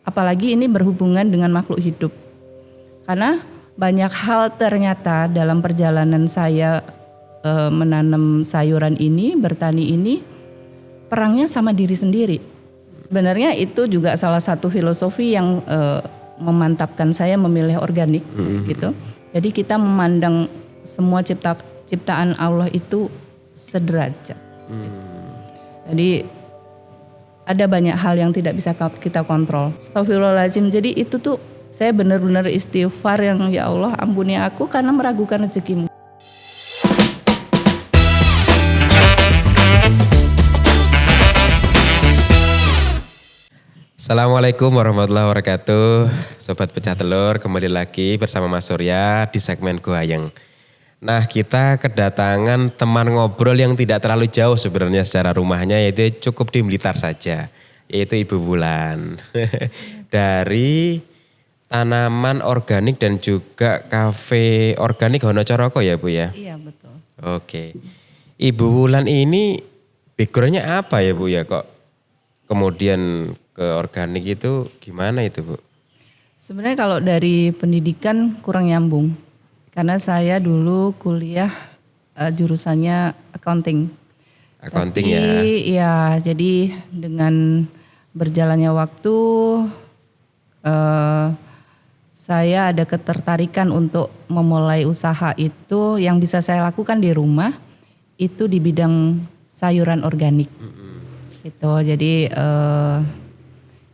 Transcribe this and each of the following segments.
apalagi ini berhubungan dengan makhluk hidup. Karena banyak hal ternyata dalam perjalanan saya menanam sayuran ini, bertani ini, perangnya sama diri sendiri. Sebenarnya itu juga salah satu filosofi yang memantapkan saya memilih organik gitu. Jadi kita memandang semua ciptaan Allah itu sederajat. Jadi ada banyak hal yang tidak bisa kita kontrol. Astagfirullahaladzim. Jadi itu tuh saya benar-benar istighfar yang ya Allah ampuni aku karena meragukan rezekimu. Assalamualaikum warahmatullahi wabarakatuh. Sobat Pecah Telur, kembali lagi bersama Mas Surya di segmen Goyang. Nah, kita kedatangan teman ngobrol yang tidak terlalu jauh sebenarnya secara rumahnya, yaitu cukup di Blitar saja, yaitu Ibu Wulan. Dari tanaman organik dan juga kafe organik Honocoroko ya Bu ya? Iya betul. Oke. Ibu Wulan ini backgroundnya apa ya Bu ya, kok kemudian ke organik itu gimana itu Bu? Sebenarnya kalau dari pendidikan kurang nyambung. Karena saya dulu kuliah jurusannya accounting. Accounting. Tapi, ya. Jadi dengan berjalannya waktu saya ada ketertarikan untuk memulai usaha itu yang bisa saya lakukan di rumah itu di bidang sayuran organik. Gitu. Jadi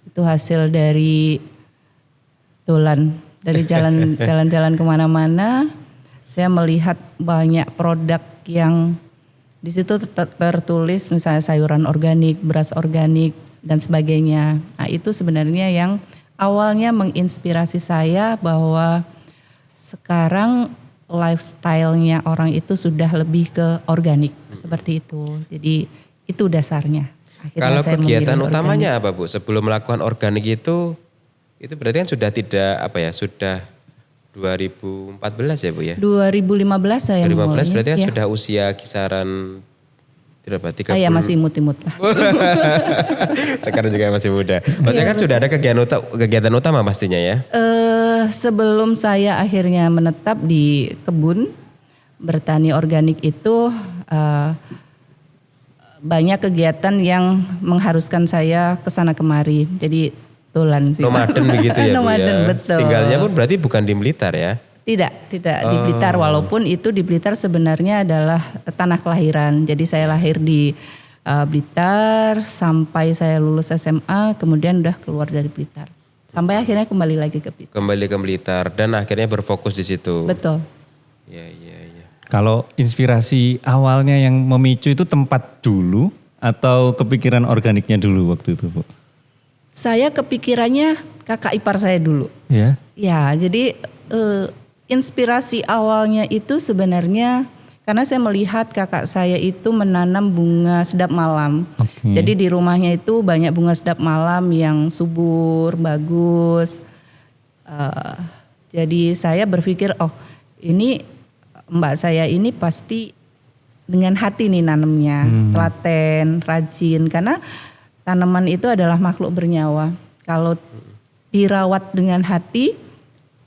itu hasil dari dari jalan-jalan kemana-mana, saya melihat banyak produk yang di situ tertulis misalnya sayuran organik, beras organik dan sebagainya. Nah, itu sebenarnya yang awalnya menginspirasi saya bahwa sekarang lifestyle-nya orang itu sudah lebih ke organik seperti itu. Jadi itu dasarnya. Akhirnya kalau kegiatan utamanya organik. apa Bu? Sebelum melakukan organik itu berarti kan sudah sudah 2014 ya Bu ya? 2015 saya 2015 berarti kan ya. sudah usia kisaran berapa? 30. Ya masih imut-imut lah. Sekarang juga masih muda. Maksudnya kan sudah ada kegiatan utama pastinya ya? Sebelum saya akhirnya menetap di kebun bertani organik itu banyak kegiatan yang mengharuskan saya kesana kemari. Jadi tulan sih. Nomaden begitu ya Bu Nomaden, ya? betul. Tinggalnya pun berarti bukan di Blitar ya? Tidak di Blitar, walaupun itu di Blitar sebenarnya adalah tanah kelahiran. Jadi saya lahir di Blitar sampai saya lulus SMA, kemudian udah keluar dari Blitar. Sampai akhirnya kembali lagi ke Blitar. Kembali ke Blitar dan akhirnya berfokus di situ. Betul. Iya. Kalau inspirasi awalnya yang memicu itu tempat dulu atau kepikiran organiknya dulu waktu itu Bu? Saya kepikirannya kakak ipar saya dulu. Ya. Ya, jadi inspirasi awalnya itu sebenarnya karena saya melihat kakak saya itu menanam bunga sedap malam. Okay. Jadi di rumahnya itu banyak bunga sedap malam yang subur, bagus. Jadi saya berpikir, oh ini mbak saya ini pasti dengan hati nih nanemnya, telaten, rajin. Karena tanaman itu adalah makhluk bernyawa. Kalau dirawat dengan hati,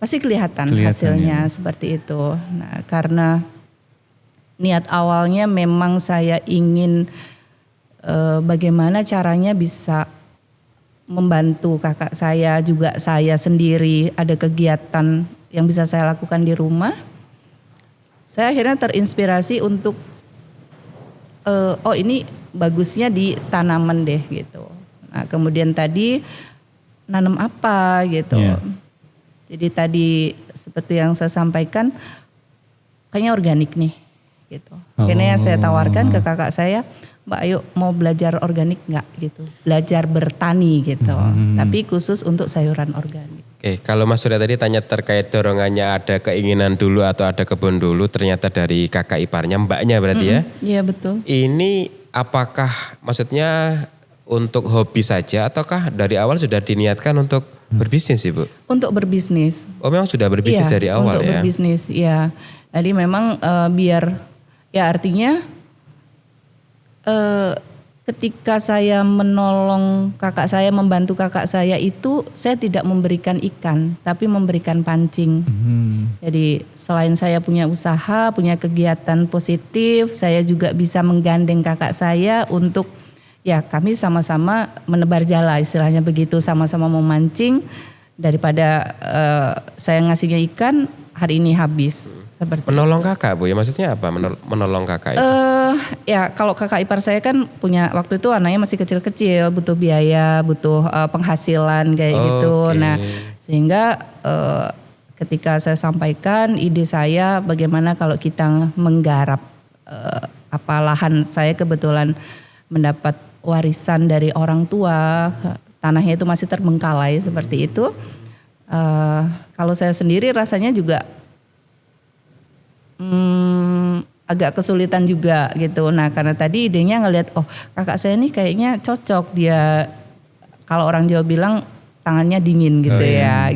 pasti kelihatan hasilnya seperti itu. Nah, karena niat awalnya memang saya ingin bagaimana caranya bisa membantu kakak saya, juga saya sendiri ada kegiatan yang bisa saya lakukan di rumah. Saya akhirnya terinspirasi untuk ini bagusnya di tanaman deh gitu. Nah, kemudian tadi nanam apa gitu. Yeah. Jadi tadi seperti yang saya sampaikan kayaknya organik nih gitu. Akhirnya saya tawarkan ke kakak saya, Mbak ayo mau belajar organik nggak gitu. Belajar bertani gitu. Tapi khusus untuk sayuran organik. Oke, kalau Mas Surya tadi tanya terkait dorongannya ada keinginan dulu atau ada kebun dulu, ternyata dari kakak iparnya, mbaknya berarti ya? Iya betul. Ini apakah maksudnya untuk hobi saja ataukah dari awal sudah diniatkan untuk berbisnis sih Bu? Untuk berbisnis. Oh memang sudah berbisnis dari awal untuk ya? Untuk berbisnis ya. Jadi memang biar ya artinya ketika saya menolong kakak saya, membantu kakak saya itu, saya tidak memberikan ikan, tapi memberikan pancing. Jadi selain saya punya usaha, punya kegiatan positif, saya juga bisa menggandeng kakak saya untuk ya kami sama-sama menebar jala, istilahnya begitu, sama-sama memancing. Daripada saya ngasihnya ikan, hari ini habis. Seperti Menolong kakak Bu, ya maksudnya apa menolong kakak itu? Ya kalau kakak ipar saya kan punya, waktu itu anaknya masih kecil-kecil, butuh biaya, butuh penghasilan kayak gitu. Nah sehingga ketika saya sampaikan ide saya bagaimana kalau kita menggarap lahan, saya kebetulan mendapat warisan dari orang tua, tanahnya itu masih terbengkalai seperti itu. Kalau saya sendiri rasanya juga agak kesulitan juga gitu. Nah karena tadi idenya ngelihat, oh kakak saya nih kayaknya cocok, dia kalau orang Jawa bilang tangannya dingin gitu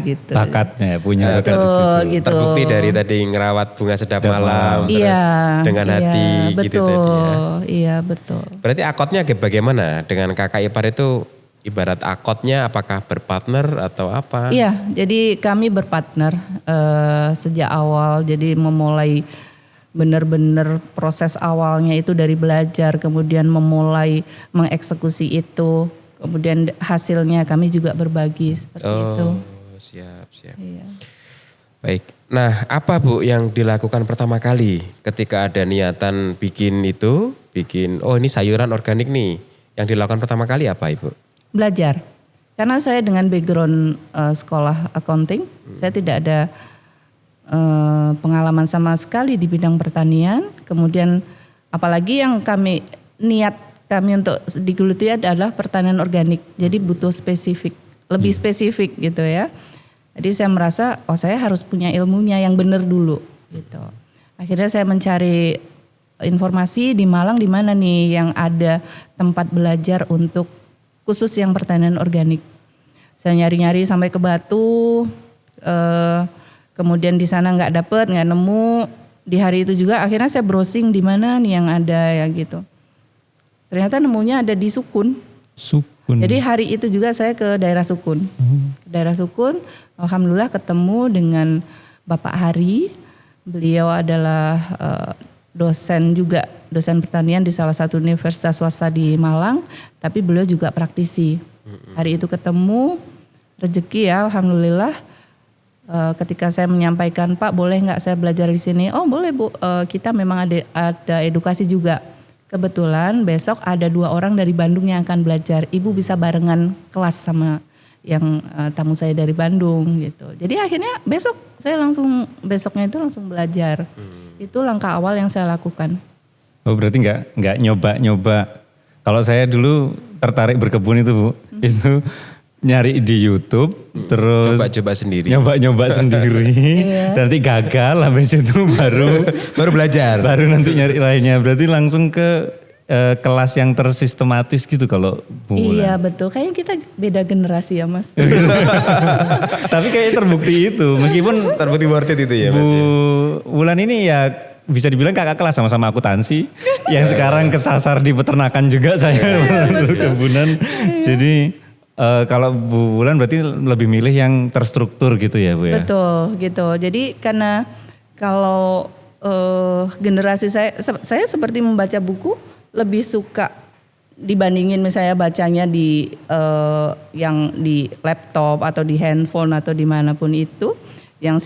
gitu. Bakatnya, punya bakat di Betul, situ. gitu. Terbukti dari tadi ngerawat bunga sedap malam, terus Iya, dengan hati betul, gitu tadi ya. Iya betul. Berarti akotnya bagaimana dengan kakak ipar itu? Ibarat akotnya apakah berpartner atau apa? Iya, jadi kami berpartner sejak awal. Jadi memulai benar-benar proses awalnya itu dari belajar, kemudian memulai mengeksekusi itu, kemudian hasilnya kami juga berbagi seperti itu. Siap. Iya. Baik. Nah, apa Bu yang dilakukan pertama kali ketika ada niatan bikin oh ini sayuran organik nih. Yang dilakukan pertama kali apa Ibu? Belajar. Karena saya dengan background sekolah accounting, saya tidak ada pengalaman sama sekali di bidang pertanian. Kemudian apalagi yang niat kami untuk digeluti adalah pertanian organik. Jadi butuh spesifik, lebih spesifik gitu ya. Jadi saya merasa saya harus punya ilmunya yang benar dulu gitu. Akhirnya saya mencari informasi di Malang di mana nih yang ada tempat belajar untuk khusus yang pertanian organik. Saya nyari-nyari sampai ke Batu, kemudian di sana nggak nemu. Di hari itu juga akhirnya saya browsing di mana nih yang ada ya gitu. Ternyata nemunya ada di Sukun. Jadi hari itu juga saya ke daerah Sukun. Daerah Sukun, alhamdulillah ketemu dengan Bapak Hari. Beliau adalah dosen pertanian di salah satu universitas swasta di Malang, tapi beliau juga praktisi. Hari itu ketemu, rezeki ya, alhamdulillah. Ketika saya menyampaikan, Pak boleh nggak saya belajar di sini? Oh boleh Bu, kita memang ada edukasi juga. Kebetulan besok ada 2 orang dari Bandung yang akan belajar. Ibu bisa barengan kelas sama yang tamu saya dari Bandung gitu. Jadi akhirnya besoknya itu langsung belajar. Itu langkah awal yang saya lakukan. Oh berarti nggak nyoba. Kalau saya dulu tertarik berkebun itu Bu, itu nyari di YouTube, terus Coba-coba sendiri. Nyoba sendiri. Nanti gagal, habis itu baru belajar. Baru nanti nyari lainnya. Berarti langsung ke kelas yang tersistematis gitu kalau Bu Wulan. Iya betul, kayaknya kita beda generasi ya Mas. Tapi kayaknya terbukti itu, meskipun Terbukti worth it itu ya Bu Mas ya? Wulan ini ya bisa dibilang kakak kelas sama-sama akuntansi. Yang sekarang kesasar di peternakan juga saya kebunan. Jadi kalau Bu Wulan berarti lebih milih yang terstruktur gitu ya Bu ya? Betul gitu. Jadi karena kalau generasi saya seperti membaca buku lebih suka dibandingin misalnya bacanya di yang di laptop atau di handphone atau dimanapun itu yang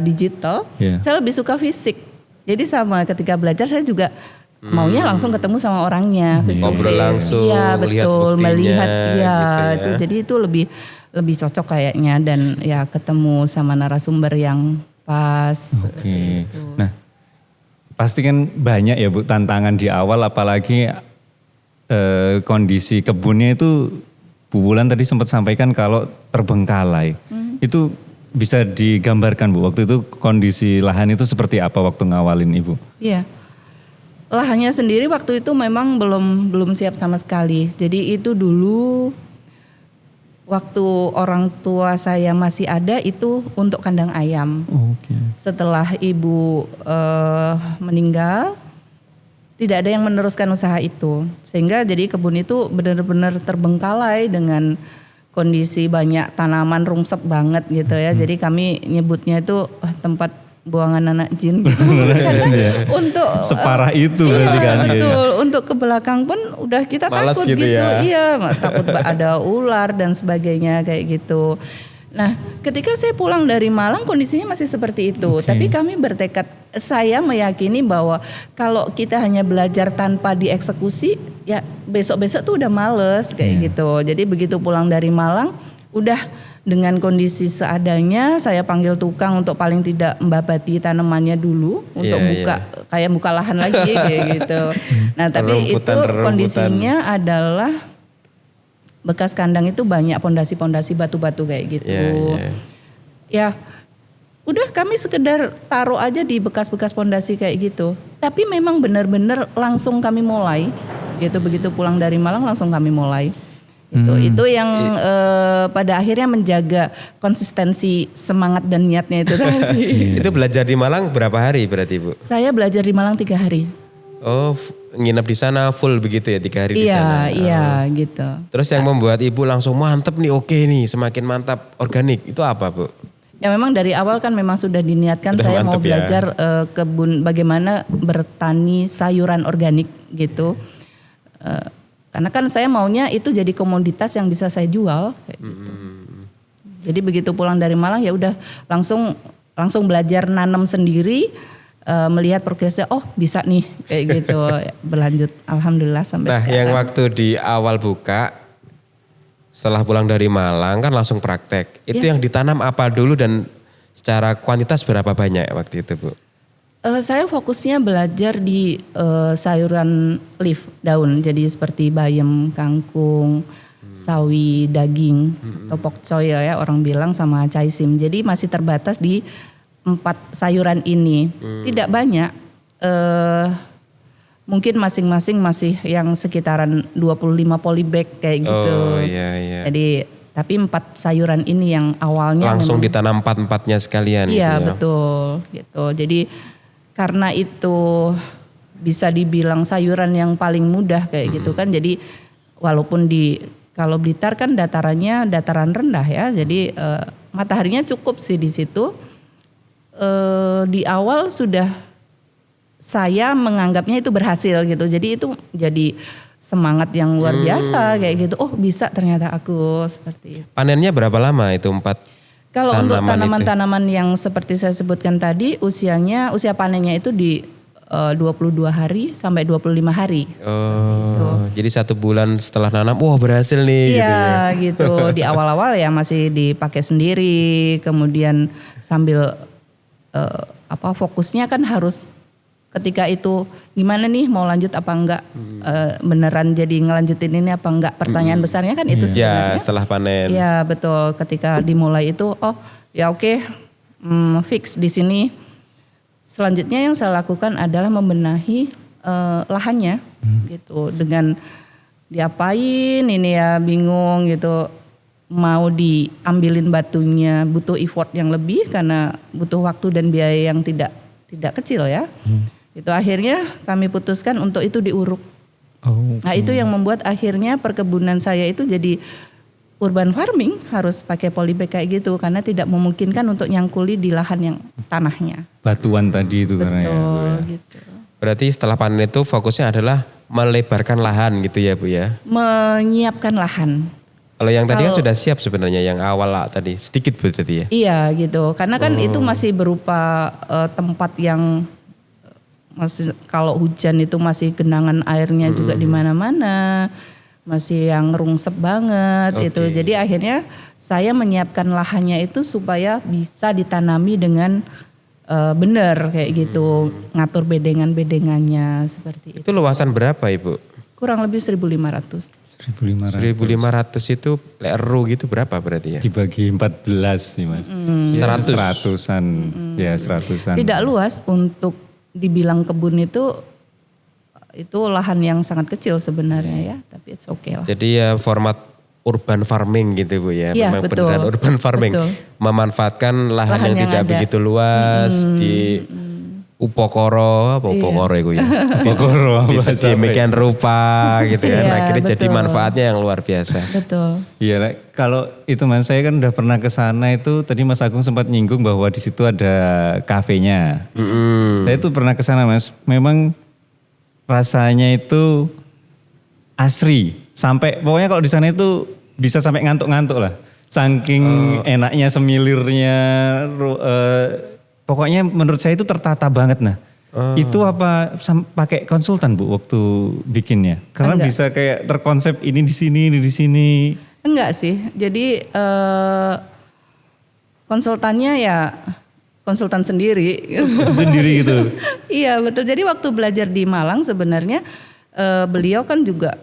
digital. Saya lebih suka fisik. Jadi sama ketika belajar saya juga maunya langsung ketemu sama orangnya, face to Ngobrol face. langsung, Iya, lihat betul, buktinya, melihat ya, gitu ya. jadi itu lebih cocok kayaknya dan ya ketemu sama narasumber yang pas. Oke. Nah, pasti kan banyak ya Bu tantangan di awal apalagi kondisi kebunnya itu Bu Wulan tadi sempat sampaikan kalau terbengkalai. Itu bisa digambarkan Bu, waktu itu kondisi lahan itu seperti apa waktu ngawalin Ibu? Iya. Lahannya sendiri waktu itu memang belum siap sama sekali. Jadi itu dulu waktu orang tua saya masih ada itu untuk kandang ayam. Oke. Setelah ibu meninggal, tidak ada yang meneruskan usaha itu. Sehingga jadi kebun itu benar-benar terbengkalai dengan kondisi banyak tanaman rungsep banget gitu ya. Jadi kami nyebutnya itu tempat buangan anak jin gitu. Karena untuk Separah itu berarti kan. betul, untuk ke belakang pun udah kita Males takut gitu gitu. ya. Iya, takut ada ular dan sebagainya kayak gitu. Nah, ketika saya pulang dari Malang kondisinya masih seperti itu. Tapi kami bertekad, saya meyakini bahwa kalau kita hanya belajar tanpa dieksekusi, ya besok-besok tuh udah males kayak gitu. Jadi begitu pulang dari Malang, udah dengan kondisi seadanya, saya panggil tukang untuk paling tidak membabati tanamannya dulu untuk kayak buka lahan lagi kayak gitu. Nah, tapi itu kondisinya adalah bekas kandang itu banyak pondasi-pondasi batu-batu kayak gitu. Ya, udah kami sekedar taruh aja di bekas-bekas pondasi kayak gitu. Tapi memang benar-benar langsung kami mulai. Gitu, begitu pulang dari Malang langsung kami mulai. Itu yang pada akhirnya menjaga konsistensi semangat dan niatnya itu tadi. Itu belajar di Malang berapa hari berarti Bu? Saya belajar di Malang 3 hari. Oh, nginep di sana full begitu ya 3 hari di sana. Iya, gitu. Terus yang membuat Ibu langsung mantep nih, oke nih, semakin mantap organik. Itu apa Bu? Ya memang dari awal kan memang sudah diniatkan Udah saya mau mantep ya. belajar kebun bagaimana bertani sayuran organik gitu. Karena kan saya maunya itu jadi komoditas yang bisa saya jual. Kayak gitu. Jadi begitu pulang dari Malang ya udah langsung belajar nanam sendiri. Melihat progresnya, oh bisa nih kayak gitu. Berlanjut alhamdulillah sampai Nah sekarang. yang waktu di awal buka, setelah pulang dari Malang kan langsung praktek. Itu yang ditanam apa dulu dan secara kuantitas berapa banyak waktu itu Bu? Saya fokusnya belajar di sayuran leaf, daun. Jadi seperti bayam, kangkung, sawi, daging, atau pokcoy ya orang bilang sama caisim. Jadi masih terbatas di 4 sayuran ini. Tidak banyak. Mungkin masing-masing masih yang sekitaran 25 polybag kayak gitu. Oh iya. Jadi tapi 4 sayuran ini yang awalnya Langsung memang, ditanam 4-4-nya sekalian gitu iya ya? betul gitu. Jadi karena itu bisa dibilang sayuran yang paling mudah kayak gitu kan. Jadi walaupun kalau Blitar kan datarannya dataran rendah ya. Jadi mataharinya cukup sih di situ. Di awal sudah saya menganggapnya itu berhasil gitu. Jadi itu jadi semangat yang luar biasa kayak gitu. Oh bisa ternyata aku seperti itu. Panennya berapa lama itu 4? Kalau untuk Tanaman tanaman-tanaman yang seperti saya sebutkan tadi, usia panennya itu di 22 hari sampai 25 hari. Oh, jadi 1 bulan setelah nanam, wah berhasil nih gitu ya. Iya gitu. Di awal-awal ya masih dipakai sendiri, kemudian sambil fokusnya kan harus ketika itu gimana nih mau lanjut apa enggak, beneran jadi ngelanjutin ini apa enggak, pertanyaan besarnya kan itu Ya sebenarnya. setelah panen. Iya betul, ketika dimulai itu ya oke, fix di sini. Selanjutnya yang saya lakukan adalah membenahi lahannya gitu, dengan diapain ini ya bingung gitu, mau diambilin batunya butuh effort yang lebih karena butuh waktu dan biaya yang tidak kecil ya. Itu akhirnya kami putuskan untuk itu diuruk. Nah itu yang membuat akhirnya perkebunan saya itu jadi urban farming, harus pakai polybag kayak gitu karena tidak memungkinkan untuk nyangkuli di lahan yang tanahnya. Batuan tadi itu karena ya. Bu, Betul ya. gitu. Berarti setelah panen itu fokusnya adalah melebarkan lahan gitu ya Bu ya. Menyiapkan lahan. Kalau yang tadi kan sudah siap sebenarnya, yang awal lah tadi sedikit berarti ya. Iya gitu, karena kan itu masih berupa tempat yang masih kalau hujan itu masih genangan airnya juga di mana-mana, masih yang rungsep banget itu. Jadi akhirnya saya menyiapkan lahannya itu supaya bisa ditanami dengan benar kayak gitu, ngatur bedengan-bedengannya seperti itu. Itu luasan berapa Ibu? Kurang lebih 1.500. 1.500 1.500 itu ru gitu berapa berarti ya? dibagi 14 sih Mas. 100-an. Ya 100-an. Tidak luas untuk dibilang kebun itu lahan yang sangat kecil sebenarnya ya, tapi it's okay lah. Jadi ya format urban farming gitu Bu ya. Iya, Memang betul. beneran urban farming. Betul. Memanfaatkan lahan Lahan yang yang tidak ada. begitu luas, upokoro, apa upokoro itu ya. Upokoro, bahasa Sedemikian rupa gitu kan. Iya, Akhirnya jadi betul. manfaatnya yang luar biasa. Betul. Iya, kalau itu Mas, saya kan udah pernah ke sana itu, tadi Mas Agung sempat nyinggung bahwa di situ ada kafenya. Saya tuh pernah ke sana Mas, memang rasanya itu asri. Sampai pokoknya kalau di sana itu bisa sampai ngantuk-ngantuk lah. Saking enaknya semilirnya, pokoknya menurut saya itu tertata banget nah. Itu apa pakai konsultan Bu waktu bikinnya? Karena Enggak. bisa kayak terkonsep ini di sini, ini di sini. Enggak sih. Jadi konsultannya ya konsultan sendiri. Sendiri gitu. Iya betul. Jadi waktu belajar di Malang sebenarnya beliau kan juga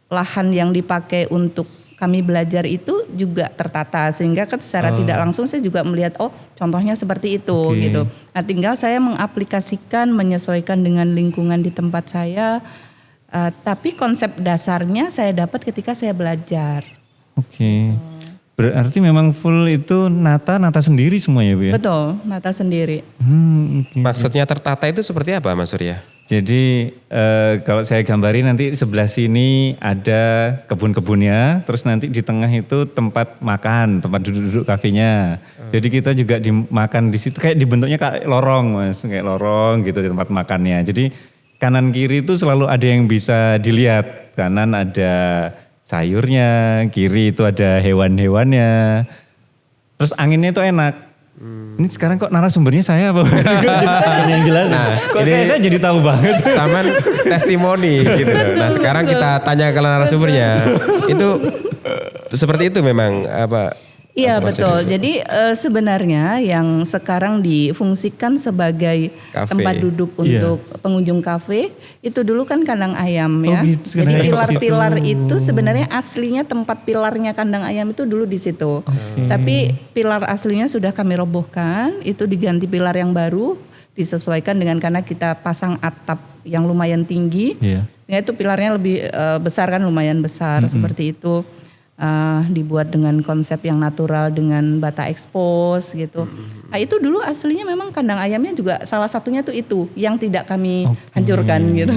lahan yang dipakai untuk kami belajar itu juga tertata sehingga kan secara tidak langsung saya juga melihat oh contohnya seperti itu Oke. gitu. Nah tinggal saya mengaplikasikan menyesuaikan dengan lingkungan di tempat saya. Tapi konsep dasarnya saya dapat ketika saya belajar. Oke. Berarti memang full itu nata sendiri semua ya Bu ya? Betul, nata sendiri. Oke. Maksudnya tertata itu seperti apa Mas Surya? Jadi kalau saya gambarin nanti sebelah sini ada kebun-kebunnya, terus nanti di tengah itu tempat makan, tempat duduk-duduk kafenya. Jadi kita juga dimakan di situ kayak dibentuknya kayak lorong Mas, kayak lorong gitu di tempat makannya. Jadi kanan kiri itu selalu ada yang bisa dilihat. Kanan ada sayurnya, kiri itu ada hewan-hewannya. Terus anginnya itu enak. Ini sekarang kok narasumbernya saya apa? Jadi yang jelas. Kok ini- kayak saya jadi tahu banget. Saman testimoni gitu loh. Nah sekarang kita tanya ke narasumbernya. Itu seperti itu memang apa? Iya apa betul. maksudnya? Jadi sebenarnya yang sekarang difungsikan sebagai Kafe. tempat duduk Iya. untuk pengunjung kafe itu dulu kan kandang ayam ya. gitu, kandang Jadi ayam di pilar-pilar situ. itu sebenarnya aslinya tempat pilarnya kandang ayam itu dulu di situ. Tapi pilar aslinya sudah kami robohkan, itu diganti pilar yang baru disesuaikan dengan karena kita pasang atap yang lumayan tinggi. Iya. Ya itu pilarnya lebih besar kan lumayan besar seperti itu. Dibuat dengan konsep yang natural dengan bata expose gitu. Nah, itu dulu aslinya memang kandang ayamnya juga salah satunya tuh itu yang tidak kami hancurkan gitu.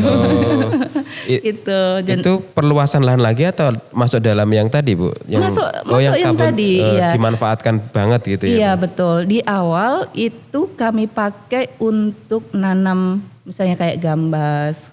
Itu. Itu perluasan lahan lagi atau masuk dalam yang tadi Bu? Masuk yang tadi, iya. Dimanfaatkan banget gitu ya? Iya betul. Di awal itu kami pakai untuk nanam misalnya kayak gambas,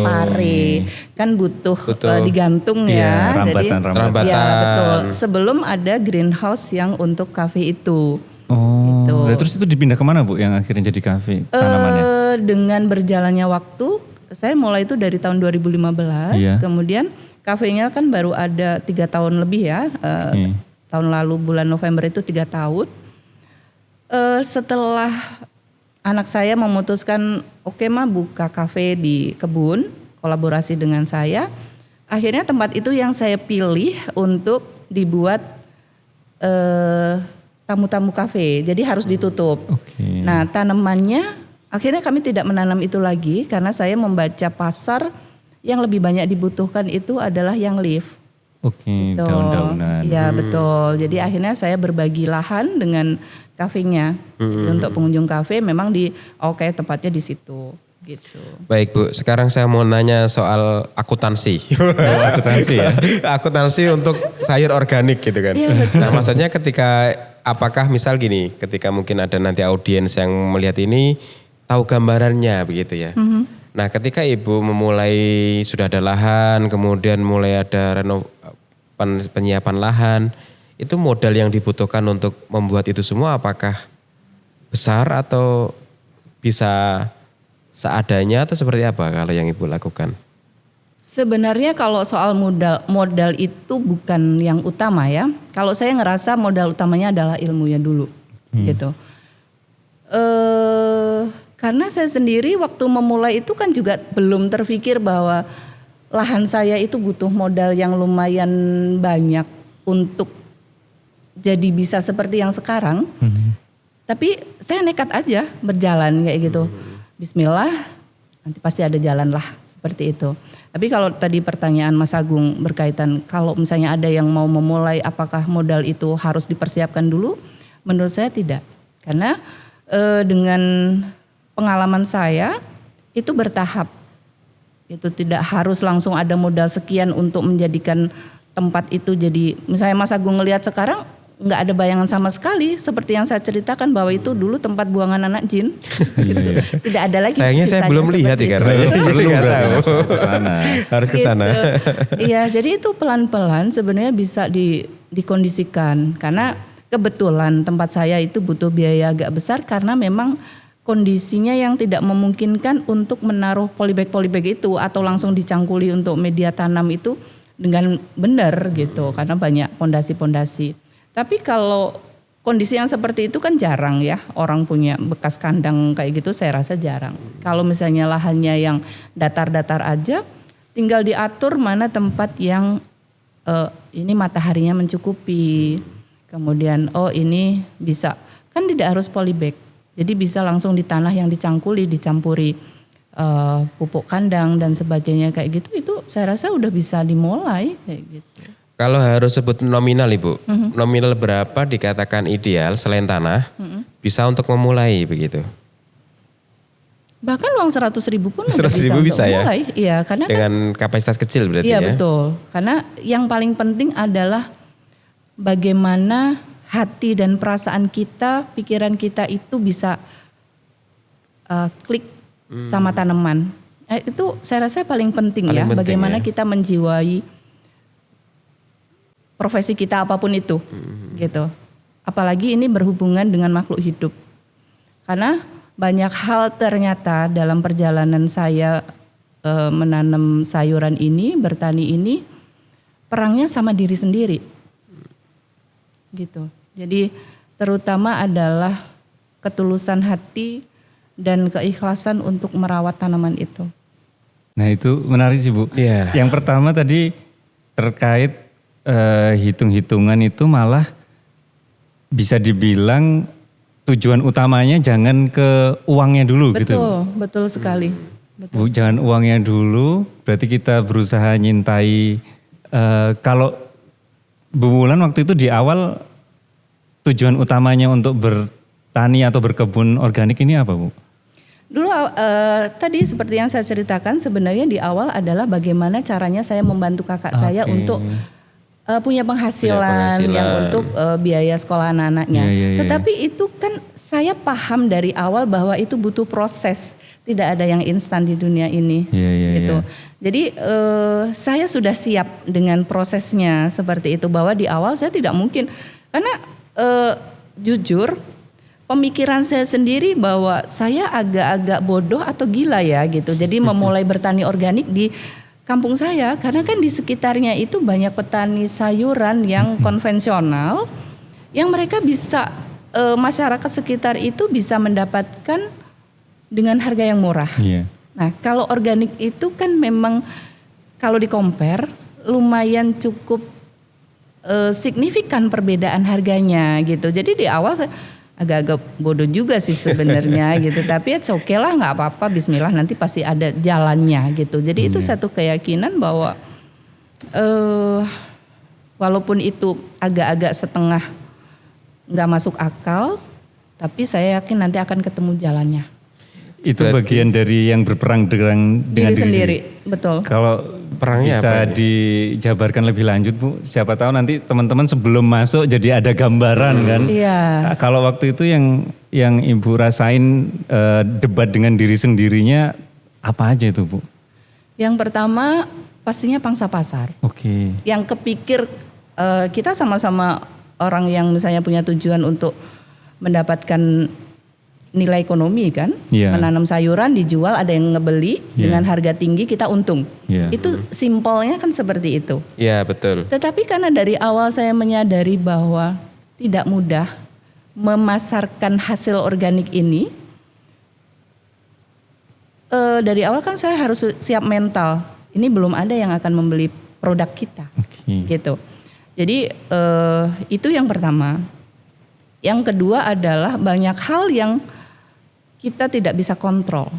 pare, kan butuh digantung Iya, ya. rambatan. Ya betul. Sebelum ada greenhouse yang untuk kafe itu. Oh. Gitu. Nah, terus itu dipindah kemana Bu yang akhirnya jadi kafe tanamannya? Dengan berjalannya waktu, saya mulai itu dari tahun 2015. Iya. Kemudian kafenya kan baru ada 3 tahun lebih ya. Oke. Tahun lalu bulan November itu 3 tahun. Setelah anak saya memutuskan oke mah buka kafe di kebun, kolaborasi dengan saya. Akhirnya tempat itu yang saya pilih untuk dibuat tamu-tamu kafe. Jadi harus ditutup. Oke. Nah tanamannya akhirnya kami tidak menanam itu lagi karena saya membaca pasar yang lebih banyak dibutuhkan itu adalah yang leaf. Oke, Gitu. daun-daunan. Iya betul. Jadi akhirnya saya berbagi lahan dengan kafenya. Untuk pengunjung kafe memang tempatnya di situ gitu. Baik Bu, sekarang saya mau nanya soal akuntansi. Akuntansi ya. Akuntansi untuk sayur organik gitu kan. Iya, betul. Nah maksudnya apakah misal gini, ketika mungkin ada nanti audiens yang melihat ini tahu gambarannya begitu ya. Nah ketika Ibu sudah ada lahan, kemudian mulai ada penyiapan lahan, itu modal yang dibutuhkan untuk membuat itu semua apakah besar atau bisa seadanya atau seperti apa kalau yang Ibu lakukan? Sebenarnya kalau soal modal itu bukan yang utama ya. Kalau saya ngerasa modal utamanya adalah ilmunya dulu gitu. Karena saya sendiri waktu memulai itu kan juga belum terpikir bahwa lahan saya itu butuh modal yang lumayan banyak untuk jadi bisa seperti yang sekarang. Tapi saya nekat aja berjalan kayak gitu. Bismillah, nanti pasti ada jalan lah seperti itu. Tapi kalau tadi pertanyaan Mas Agung berkaitan kalau misalnya ada yang mau memulai apakah modal itu harus dipersiapkan dulu? Menurut saya tidak. Karena dengan pengalaman saya itu bertahap. Itu tidak harus langsung ada modal sekian untuk menjadikan tempat itu jadi, misalnya Mas Agung ngelihat sekarang nggak ada bayangan sama sekali seperti yang saya ceritakan bahwa itu dulu tempat buangan anak jin. Gitu. Tidak ada lagi. Sayangnya saya belum lihat ya karena jadi nggak tahu. Harus ke sana. Gitu. Iya, jadi itu pelan-pelan sebenarnya bisa dikondisikan karena kebetulan tempat saya itu butuh biaya agak besar karena memang kondisinya yang tidak memungkinkan untuk menaruh polybag itu atau langsung dicangkuli untuk media tanam itu dengan benar gitu karena banyak pondasi-pondasi. Tapi kalau kondisi yang seperti itu kan jarang ya orang punya bekas kandang kayak gitu, saya rasa jarang. Kalau misalnya lahannya yang datar-datar aja tinggal diatur mana tempat yang ini mataharinya mencukupi. Kemudian ini bisa kan tidak harus polybag. Jadi bisa langsung di tanah yang dicangkuli, dicampuri pupuk kandang dan sebagainya kayak gitu. Itu saya rasa udah bisa dimulai kayak gitu. Kalau harus sebut nominal Ibu, nominal berapa dikatakan ideal selain tanah bisa untuk memulai begitu? Bahkan uang 100.000 pun 100.000 bisa ya? mulai. Iya, karena dengan kapasitas kecil berarti iya, ya? Iya betul. Karena yang paling penting adalah bagaimana hati dan perasaan kita, pikiran kita itu bisa klik sama tanaman. Itu saya rasa paling penting ya. Bagaimana kita menjiwai profesi kita apapun itu, gitu. Apalagi ini berhubungan dengan makhluk hidup. Karena banyak hal ternyata dalam perjalanan saya menanam sayuran ini, bertani ini, perangnya sama diri sendiri, gitu. Jadi terutama adalah ketulusan hati dan keikhlasan untuk merawat tanaman itu. Nah itu menarik sih Bu. Yeah. Yang pertama tadi terkait hitung-hitungan itu malah bisa dibilang tujuan utamanya jangan ke uangnya dulu gitu. Betul, betul sekali. Betul. Bu, jangan uangnya dulu, berarti kita berusaha nyintai. Kalau Bu Wulan waktu itu di awal tujuan utamanya untuk bertani atau berkebun organik ini apa Bu? Dulu tadi seperti yang saya ceritakan sebenarnya di awal adalah bagaimana caranya saya membantu kakak saya untuk punya penghasilan yang untuk biaya sekolah anak-anaknya. Tetapi itu kan saya paham dari awal bahwa itu butuh proses. Tidak ada yang instan di dunia ini. Gitu. Jadi saya sudah siap dengan prosesnya seperti itu. Bahwa di awal saya tidak mungkin. Karena jujur pemikiran saya sendiri bahwa saya agak-agak bodoh atau gila ya gitu. Jadi memulai bertani organik di kampung saya karena kan di sekitarnya itu banyak petani sayuran yang konvensional yang mereka bisa masyarakat sekitar itu bisa mendapatkan dengan harga yang murah. Nah, kalau organik itu kan memang kalau di-compare lumayan cukup signifikan perbedaan harganya gitu. Jadi di awal saya agak-agak bodoh juga sih sebenarnya gitu. Tapi oke lah, nggak apa-apa. Bismillah, nanti pasti ada jalannya gitu. Jadi itu satu keyakinan bahwa walaupun itu agak-agak setengah nggak masuk akal, tapi saya yakin nanti akan ketemu jalannya. Itu berarti bagian dari yang berperang dengan diri sendiri. Betul. Kalau perangnya bisa dijabarkan lebih lanjut Bu, siapa tahu nanti teman-teman sebelum masuk jadi ada gambaran kan. Iya. Kalau waktu itu yang Ibu rasain debat dengan diri sendirinya apa aja itu Bu? Yang pertama pastinya pangsa pasar. Oke. Yang kepikir kita sama-sama orang yang misalnya punya tujuan untuk mendapatkan nilai ekonomi kan, menanam sayuran dijual ada yang ngebeli dengan harga tinggi kita untung. Itu simpelnya kan seperti itu. Iya betul. Tetapi karena dari awal saya menyadari bahwa tidak mudah memasarkan hasil organik ini, dari awal kan saya harus siap mental. Ini belum ada yang akan membeli produk kita, gitu. Jadi itu yang pertama. Yang kedua adalah banyak hal yang kita tidak bisa kontrol.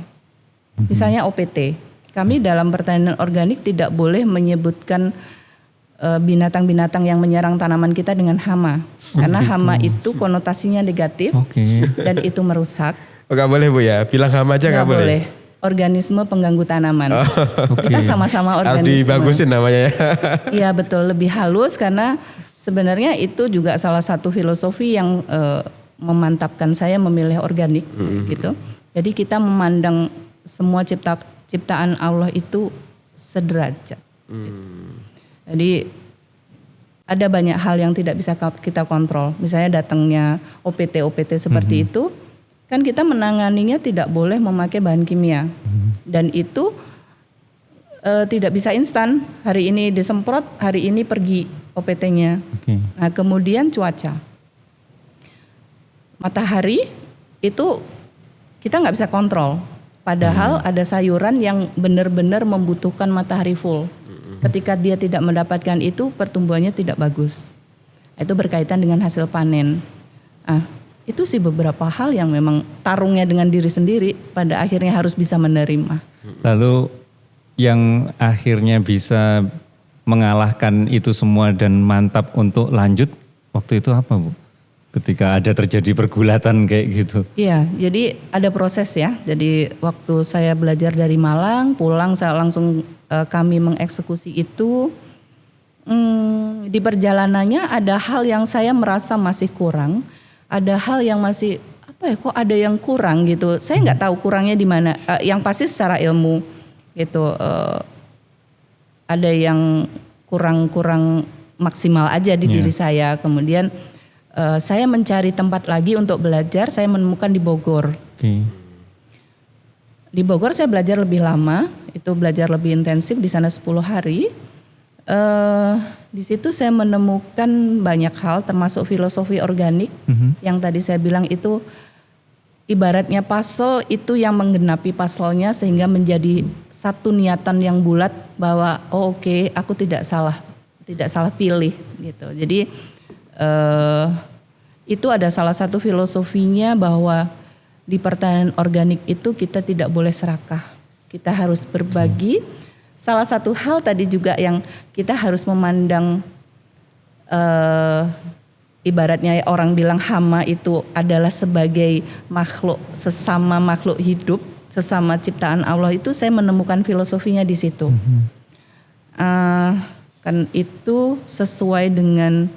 Misalnya OPT. Kami dalam pertanian organik tidak boleh menyebutkan binatang-binatang yang menyerang tanaman kita dengan hama. Karena hama itu konotasinya negatif dan itu merusak. Oh, nggak boleh Bu ya? Bilang hama aja nggak boleh? Organisme pengganggu tanaman. Kita sama-sama Harus organisme. dibagusin namanya ya. Iya betul, lebih halus karena sebenarnya itu juga salah satu filosofi yang memantapkan saya memilih organik gitu. Jadi kita memandang semua ciptaan Allah itu sederajat. Jadi ada banyak hal yang tidak bisa kita kontrol. Misalnya datangnya OPT seperti itu, kan kita menanganinya tidak boleh memakai bahan kimia. Dan itu tidak bisa instan. Hari ini disemprot, hari ini pergi OPT-nya. Nah kemudian cuaca. Matahari itu kita nggak bisa kontrol. Padahal ada sayuran yang benar-benar membutuhkan matahari full. Ketika dia tidak mendapatkan itu, pertumbuhannya tidak bagus. Itu berkaitan dengan hasil panen. Itu sih beberapa hal yang memang tarungnya dengan diri sendiri, pada akhirnya harus bisa menerima. Lalu yang akhirnya bisa mengalahkan itu semua dan mantap untuk lanjut, waktu itu apa Bu? Ketika ada terjadi pergulatan kayak gitu. Iya, jadi ada proses ya. Jadi waktu saya belajar dari Malang, pulang saya langsung kami mengeksekusi itu. Di perjalanannya ada hal yang saya merasa masih kurang, ada hal yang masih kok ada yang kurang gitu. Saya nggak tahu kurangnya di mana. Yang pasti secara ilmu gitu. Ada yang kurang maksimal aja di diri saya. Kemudian saya mencari tempat lagi untuk belajar, saya menemukan di Bogor. Di Bogor saya belajar lebih lama, itu belajar lebih intensif di sana 10 hari. Di situ saya menemukan banyak hal termasuk filosofi organik yang tadi saya bilang itu ibaratnya puzzle itu yang menggenapi puzzle-nya sehingga menjadi satu niatan yang bulat bahwa oke, aku tidak salah pilih gitu. Jadi itu ada salah satu filosofinya bahwa di pertanian organik itu kita tidak boleh serakah. Kita harus berbagi. Salah satu hal tadi juga yang kita harus memandang ibaratnya orang bilang hama itu adalah sebagai makhluk, sesama makhluk hidup, sesama ciptaan Allah itu saya menemukan filosofinya di situ. Kan itu sesuai dengan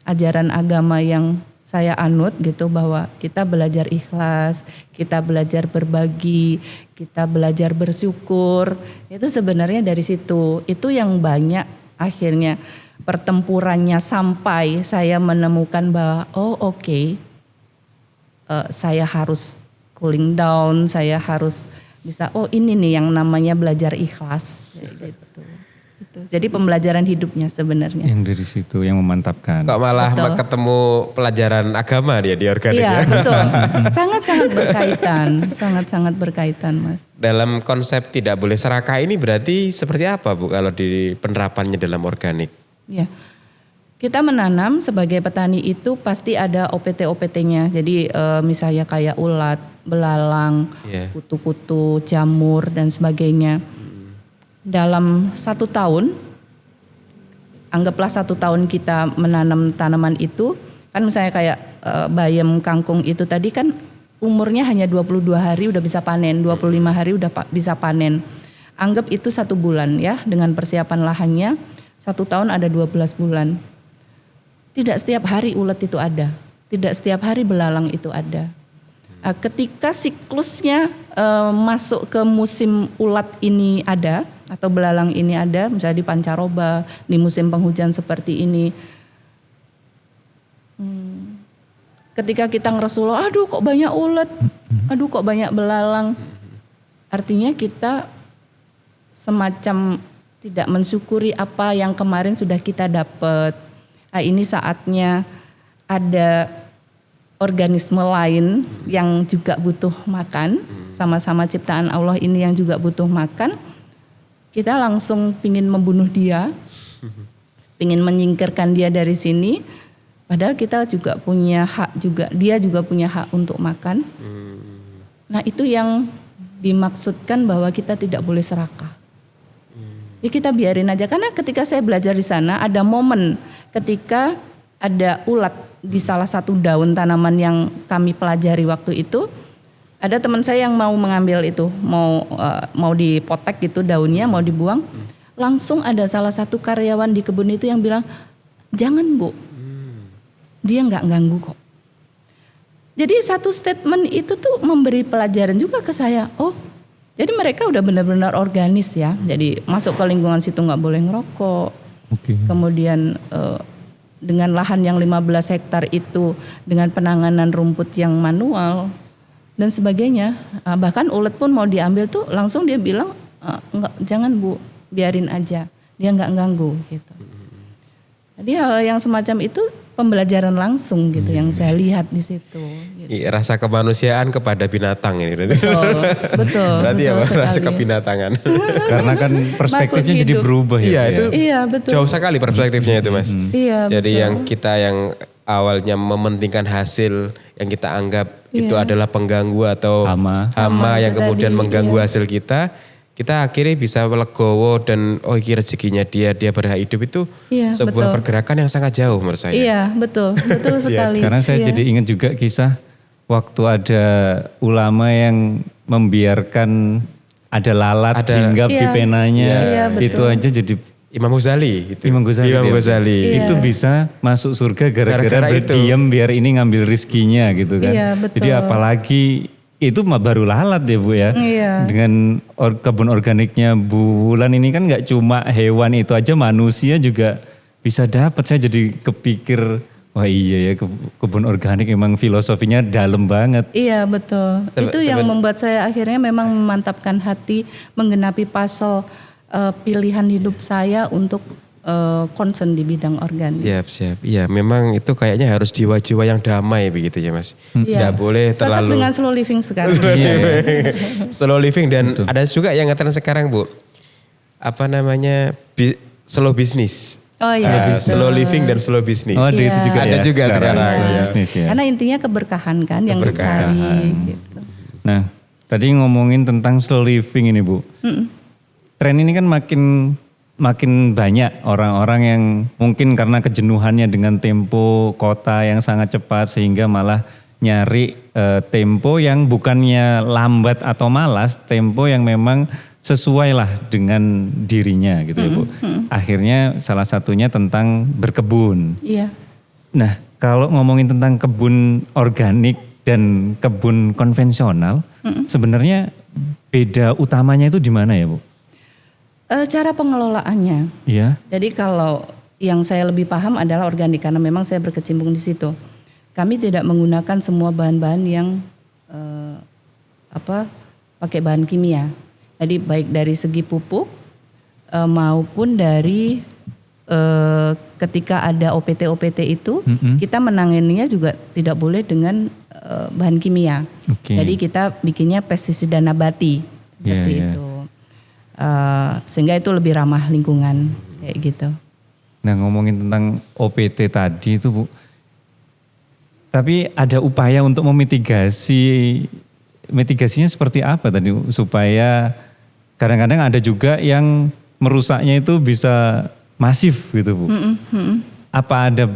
ajaran agama yang saya anut gitu bahwa kita belajar ikhlas, kita belajar berbagi, kita belajar bersyukur. Itu sebenarnya dari situ. Itu yang banyak akhirnya pertempurannya sampai saya menemukan bahwa saya harus cooling down, saya harus bisa ini nih yang namanya belajar ikhlas gitu. Jadi pembelajaran hidupnya sebenarnya. Yang dari situ yang memantapkan. Kok malah ketemu pelajaran agama dia di organik ya? Iya betul, sangat-sangat berkaitan Mas. Dalam konsep tidak boleh serakah ini berarti seperti apa Bu kalau di penerapannya dalam organik? Ya, kita menanam sebagai petani itu pasti ada OPT-OPT-nya. Jadi misalnya kayak ulat, belalang, kutu-kutu, jamur dan sebagainya. Dalam 1 tahun, anggaplah 1 tahun kita menanam tanaman itu, kan misalnya kayak bayam kangkung itu tadi kan umurnya hanya 22 hari udah bisa panen, 25 hari udah bisa panen. Anggap itu 1 bulan ya dengan persiapan lahannya, 1 tahun ada 12 bulan. Tidak setiap hari ulat itu ada, tidak setiap hari belalang itu ada. Ketika siklusnya masuk ke musim ulat ini ada, atau belalang ini ada, misalnya di pancaroba, di musim penghujan seperti ini. Ketika kita ngeresul, aduh kok banyak ulat, aduh kok banyak belalang. Artinya kita semacam tidak mensyukuri apa yang kemarin sudah kita dapat. Ini saatnya ada organisme lain yang juga butuh makan, sama-sama ciptaan Allah ini yang juga butuh makan. Kita langsung pingin membunuh dia, pingin menyingkirkan dia dari sini. Padahal kita juga punya hak juga, dia juga punya hak untuk makan. Nah itu yang dimaksudkan bahwa kita tidak boleh serakah. Ya kita biarin aja, karena ketika saya belajar di sana ada momen ketika ada ulat di salah satu daun tanaman yang kami pelajari waktu itu. Ada teman saya yang mau mengambil itu, mau dipotek gitu daunnya, mau dibuang. Langsung ada salah satu karyawan di kebun itu yang bilang, jangan Bu, dia nggak ganggu kok. Jadi satu statement itu tuh memberi pelajaran juga ke saya. Oh, jadi mereka udah benar-benar organis ya. Jadi masuk ke lingkungan situ nggak boleh ngerokok. Kemudian dengan lahan yang 15 hektar itu dengan penanganan rumput yang manual dan sebagainya. Bahkan ulet pun mau diambil tuh langsung dia bilang enggak, jangan Bu, biarin aja. Dia nggak ganggu gitu. Jadi hal yang semacam itu pembelajaran langsung gitu yang saya lihat di situ. Gitu. Rasa kemanusiaan kepada binatang ini. Betul. Berarti ya betul rasa sekali. kebinatangan. Karena kan perspektifnya jadi hidup. berubah ya. Iya itu Iya betul. jauh sekali perspektifnya itu Mas. Iya. Jadi betul. yang kita yang awalnya mementingkan hasil yang kita anggap itu adalah pengganggu atau Hama yang itu kemudian tadi, mengganggu hasil kita akhirnya bisa legowo dan oh ini rezekinya dia berhak hidup itu Iya, sebuah betul. pergerakan yang sangat jauh menurut saya. Iya betul sekali. Karena saya Iya. jadi ingat juga kisah waktu ada ulama yang membiarkan ada lalat hinggap di Iya. penanya. Iya, betul. Itu aja jadi Imam Ghazali itu. Imam Ghazali. Imam Ghazali. Itu bisa masuk surga gara-gara itu. berdiam biar ini ngambil rizkinya gitu kan. Iya, betul. Jadi apalagi itu mah baru lalat ya Bu ya. Iya. Dengan kebun organiknya Bu Wulan ini kan nggak cuma hewan itu aja, manusia juga bisa dapat. Saya jadi kepikir, wah iya ya kebun organik emang filosofinya dalam banget. Iya betul. Itu yang membuat saya akhirnya memang memantapkan hati menggenapi pasal pilihan hidup saya untuk concern di bidang organik. Siap. Iya, memang itu kayaknya harus jiwa-jiwa yang damai begitu ya Mas. Iya. Nggak boleh Cocok terlalu dengan slow living sekarang. slow living dan ada juga yang ngetren sekarang Bu. Apa namanya? Slow business. Oh iya. Slow living dan slow business. Oh ada itu juga Ada ya juga sekarang, ya. bisnis ya. Karena intinya keberkahan kan yang Keberkahan. dicari. Gitu. Nah tadi ngomongin tentang slow living ini Bu. Tren ini kan makin banyak orang-orang yang mungkin karena kejenuhannya dengan tempo kota yang sangat cepat sehingga malah nyari tempo yang bukannya lambat atau malas, tempo yang memang sesuai lah dengan dirinya gitu ya Bu. Akhirnya salah satunya tentang berkebun. Iya. Nah kalau ngomongin tentang kebun organik dan kebun konvensional, sebenarnya beda utamanya itu di mana ya Bu? Cara pengelolaannya. Iya. Jadi kalau yang saya lebih paham adalah organik karena memang saya berkecimpung di situ. Kami tidak menggunakan semua bahan-bahan yang pakai bahan kimia. Jadi baik dari segi pupuk maupun dari ketika ada OPT itu kita menanganinya juga tidak boleh dengan bahan kimia. Oke. Jadi kita bikinnya pestisida nabati seperti Iya. itu. Sehingga itu lebih ramah lingkungan kayak gitu. Nah ngomongin tentang OPT tadi itu Bu, tapi ada upaya untuk mitigasinya seperti apa tadi supaya kadang-kadang ada juga yang merusaknya itu bisa masif gitu Bu. Apa ada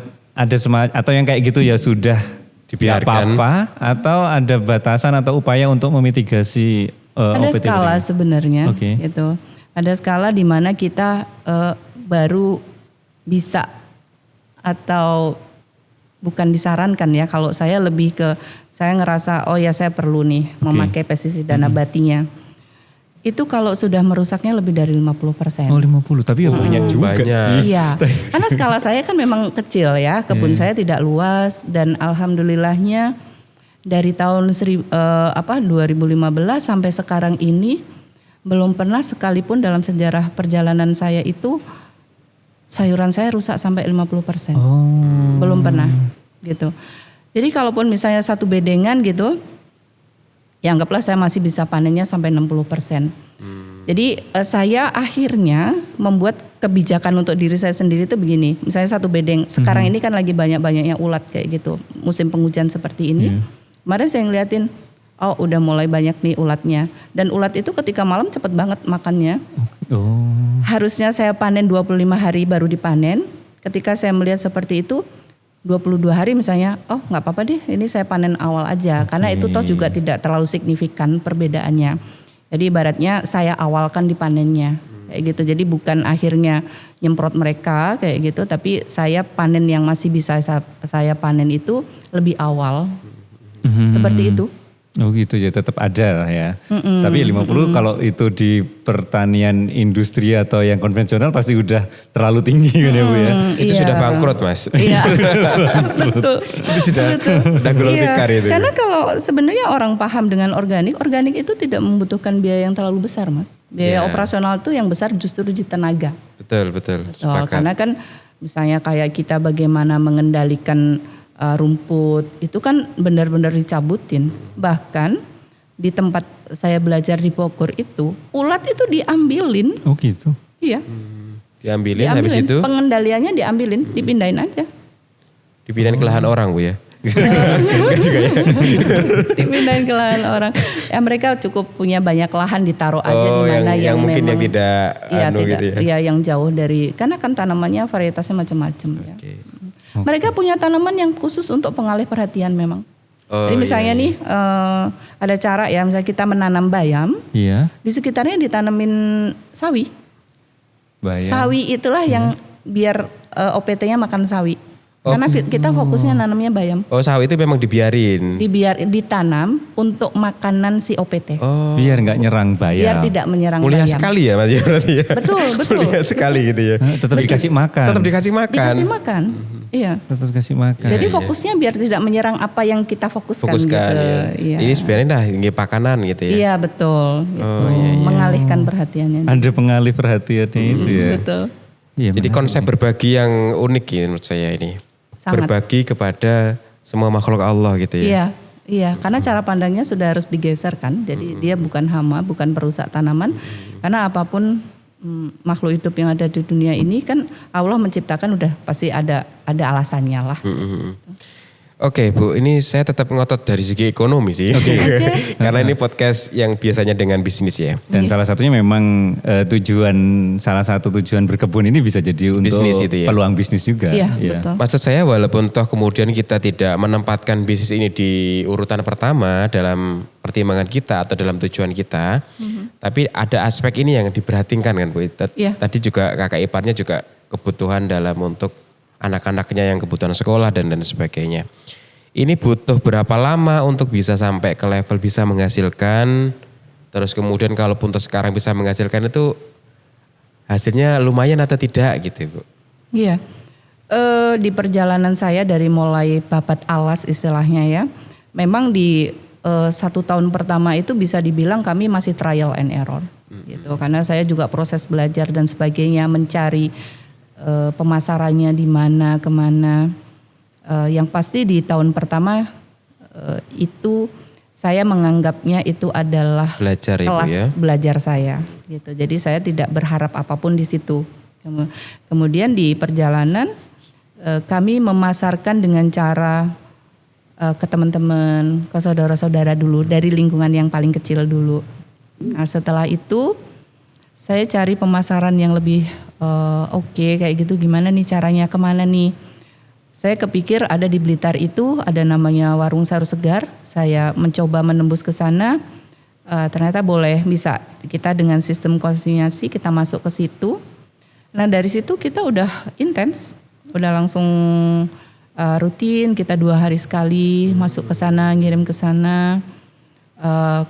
atau yang kayak gitu ya sudah Dibiarkan. nggak apa-apa atau ada batasan atau upaya untuk memitigasi Ada OPT skala tadi? sebenarnya, Oke. gitu. Ada skala di mana kita baru bisa atau bukan disarankan ya. Kalau saya lebih ke saya ngerasa oh ya saya perlu nih memakai pestisida nabatinya. Itu kalau sudah merusaknya lebih dari 50%. Oh 50, tapi ya banyak juga banyak. sih. Iya, karena skala saya kan memang kecil ya, kebun saya tidak luas dan alhamdulillahnya dari tahun 2015 sampai sekarang ini belum pernah sekalipun dalam sejarah perjalanan saya itu sayuran saya rusak sampai 50%. Belum pernah gitu. Jadi kalaupun misalnya satu bedengan gitu, ya anggaplah saya masih bisa panennya sampai 60%. Jadi saya akhirnya membuat kebijakan untuk diri saya sendiri itu begini. Misalnya satu bedeng, sekarang ini kan lagi banyak-banyaknya ulat kayak gitu. Musim penghujan seperti ini. Kemarin saya ngeliatin, oh udah mulai banyak nih ulatnya. Dan ulat itu ketika malam cepet banget makannya. Oh. Harusnya saya panen 25 hari baru dipanen. Ketika saya melihat seperti itu, 22 hari misalnya, oh nggak apa-apa deh, ini saya panen awal aja, karena itu toh juga tidak terlalu signifikan perbedaannya. Jadi ibaratnya saya awalkan di panennya, kayak gitu. Jadi bukan akhirnya nyemprot mereka kayak gitu, tapi saya panen yang masih bisa saya panen itu lebih awal, seperti itu. Oh gitu ya, tetap ada lah ya. Tapi 50 kalau itu di pertanian industri atau yang konvensional pasti udah terlalu tinggi kan ya Bu ya. Itu sudah bangkrut Mas. Iya, betul. Itu sudah gulung tikar itu. Karena kalau sebenarnya orang paham dengan organik itu tidak membutuhkan biaya yang terlalu besar Mas. Biaya operasional itu yang besar justru di tenaga. Betul. Karena kan misalnya kayak kita bagaimana mengendalikan rumput itu kan benar-benar dicabutin. Bahkan di tempat saya belajar di Bogor itu ulat itu diambilin. Oh gitu. Iya. Diambilin habis itu pengendaliannya diambilin, dipindahin aja. dipindahin ke lahan orang Bu ya. Enggak juga ya. Dipindahin ke lahan orang. Ya mereka cukup punya banyak lahan, ditaruh aja di mana yang mungkin memang, yang tidak gitu ya. Iya, yang jauh dari, karena kan tanamannya varietasnya macam-macam ya. Mereka punya tanaman yang khusus untuk pengalih perhatian memang. Jadi misalnya nih ada cara ya, misalnya kita menanam bayam, Iya. di sekitarnya ditanemin sawi. Bayam. Sawi itulah yang biar OPT-nya makan sawi. Karena kita fokusnya nanamnya bayam. Oh sawi itu memang dibiarin. Ditanam untuk makanan si OPT. Biar nggak nyerang bayam. Biar tidak menyerang Mulia bayam. sekali ya Mas ya berarti ya. Betul. Mulia sekali gitu ya. Tetap dikasih makan. Tetap dikasih makan. Dikasih makan. Iya. Tetap dikasih makan. Jadi fokusnya biar tidak menyerang apa yang kita fokuskan gitu. Ya. Iya. Ini sebenarnya dah ini pakanan gitu ya. Iya betul. Gitu. Mengalihkan perhatiannya. Ada pengalih perhatiannya itu ya. Betul. Iya, Jadi konsep berbagi yang unik ya menurut saya ini. Sangat. Berbagi kepada semua makhluk Allah gitu ya. Iya, karena cara pandangnya sudah harus digeser kan. Jadi dia bukan hama, bukan perusak tanaman. Karena apapun makhluk hidup yang ada di dunia ini kan Allah menciptakan udah pasti ada alasannya lah. Oke Bu, ini saya tetap ngotot dari segi ekonomi sih. Karena ini podcast yang biasanya dengan bisnis ya. Dan salah satunya memang salah satu tujuan berkebun ini bisa jadi untuk Bisnis itu ya. peluang bisnis juga. Iya, betul. Maksud saya walaupun toh kemudian kita tidak menempatkan bisnis ini di urutan pertama dalam pertimbangan kita atau dalam tujuan kita. Tapi ada aspek ini yang diperhatikan kan Bu. Iya. Tadi juga kakak iparnya juga kebutuhan dalam untuk anak-anaknya yang kebutuhan sekolah dan sebagainya. Ini butuh berapa lama untuk bisa sampai ke level bisa menghasilkan. Terus kemudian kalaupun sekarang bisa menghasilkan itu hasilnya lumayan atau tidak gitu Bu. Iya. Di perjalanan saya dari mulai babat alas istilahnya ya. Memang di 1 tahun pertama itu bisa dibilang kami masih trial and error. Gitu. Karena saya juga proses belajar dan sebagainya, mencari pemasarannya di mana, kemana. Yang pasti di tahun pertama itu saya menganggapnya itu adalah Belajar kelas Ibu ya. belajar saya. Gitu. Jadi saya tidak berharap apapun di situ. Kemudian di perjalanan kami memasarkan dengan cara ke teman-teman, ke saudara-saudara dulu, dari lingkungan yang paling kecil dulu. Nah, setelah itu saya cari pemasaran yang lebih oke, kayak gitu, gimana nih caranya, kemana nih. Saya kepikir ada di Blitar itu ada namanya Warung Saru Segar. Saya mencoba menembus ke sana, ternyata boleh, bisa. Kita dengan sistem konsinyasi kita masuk ke situ. Nah dari situ kita udah intens, udah langsung rutin, kita 2 hari sekali masuk ke sana, ngirim ke sana.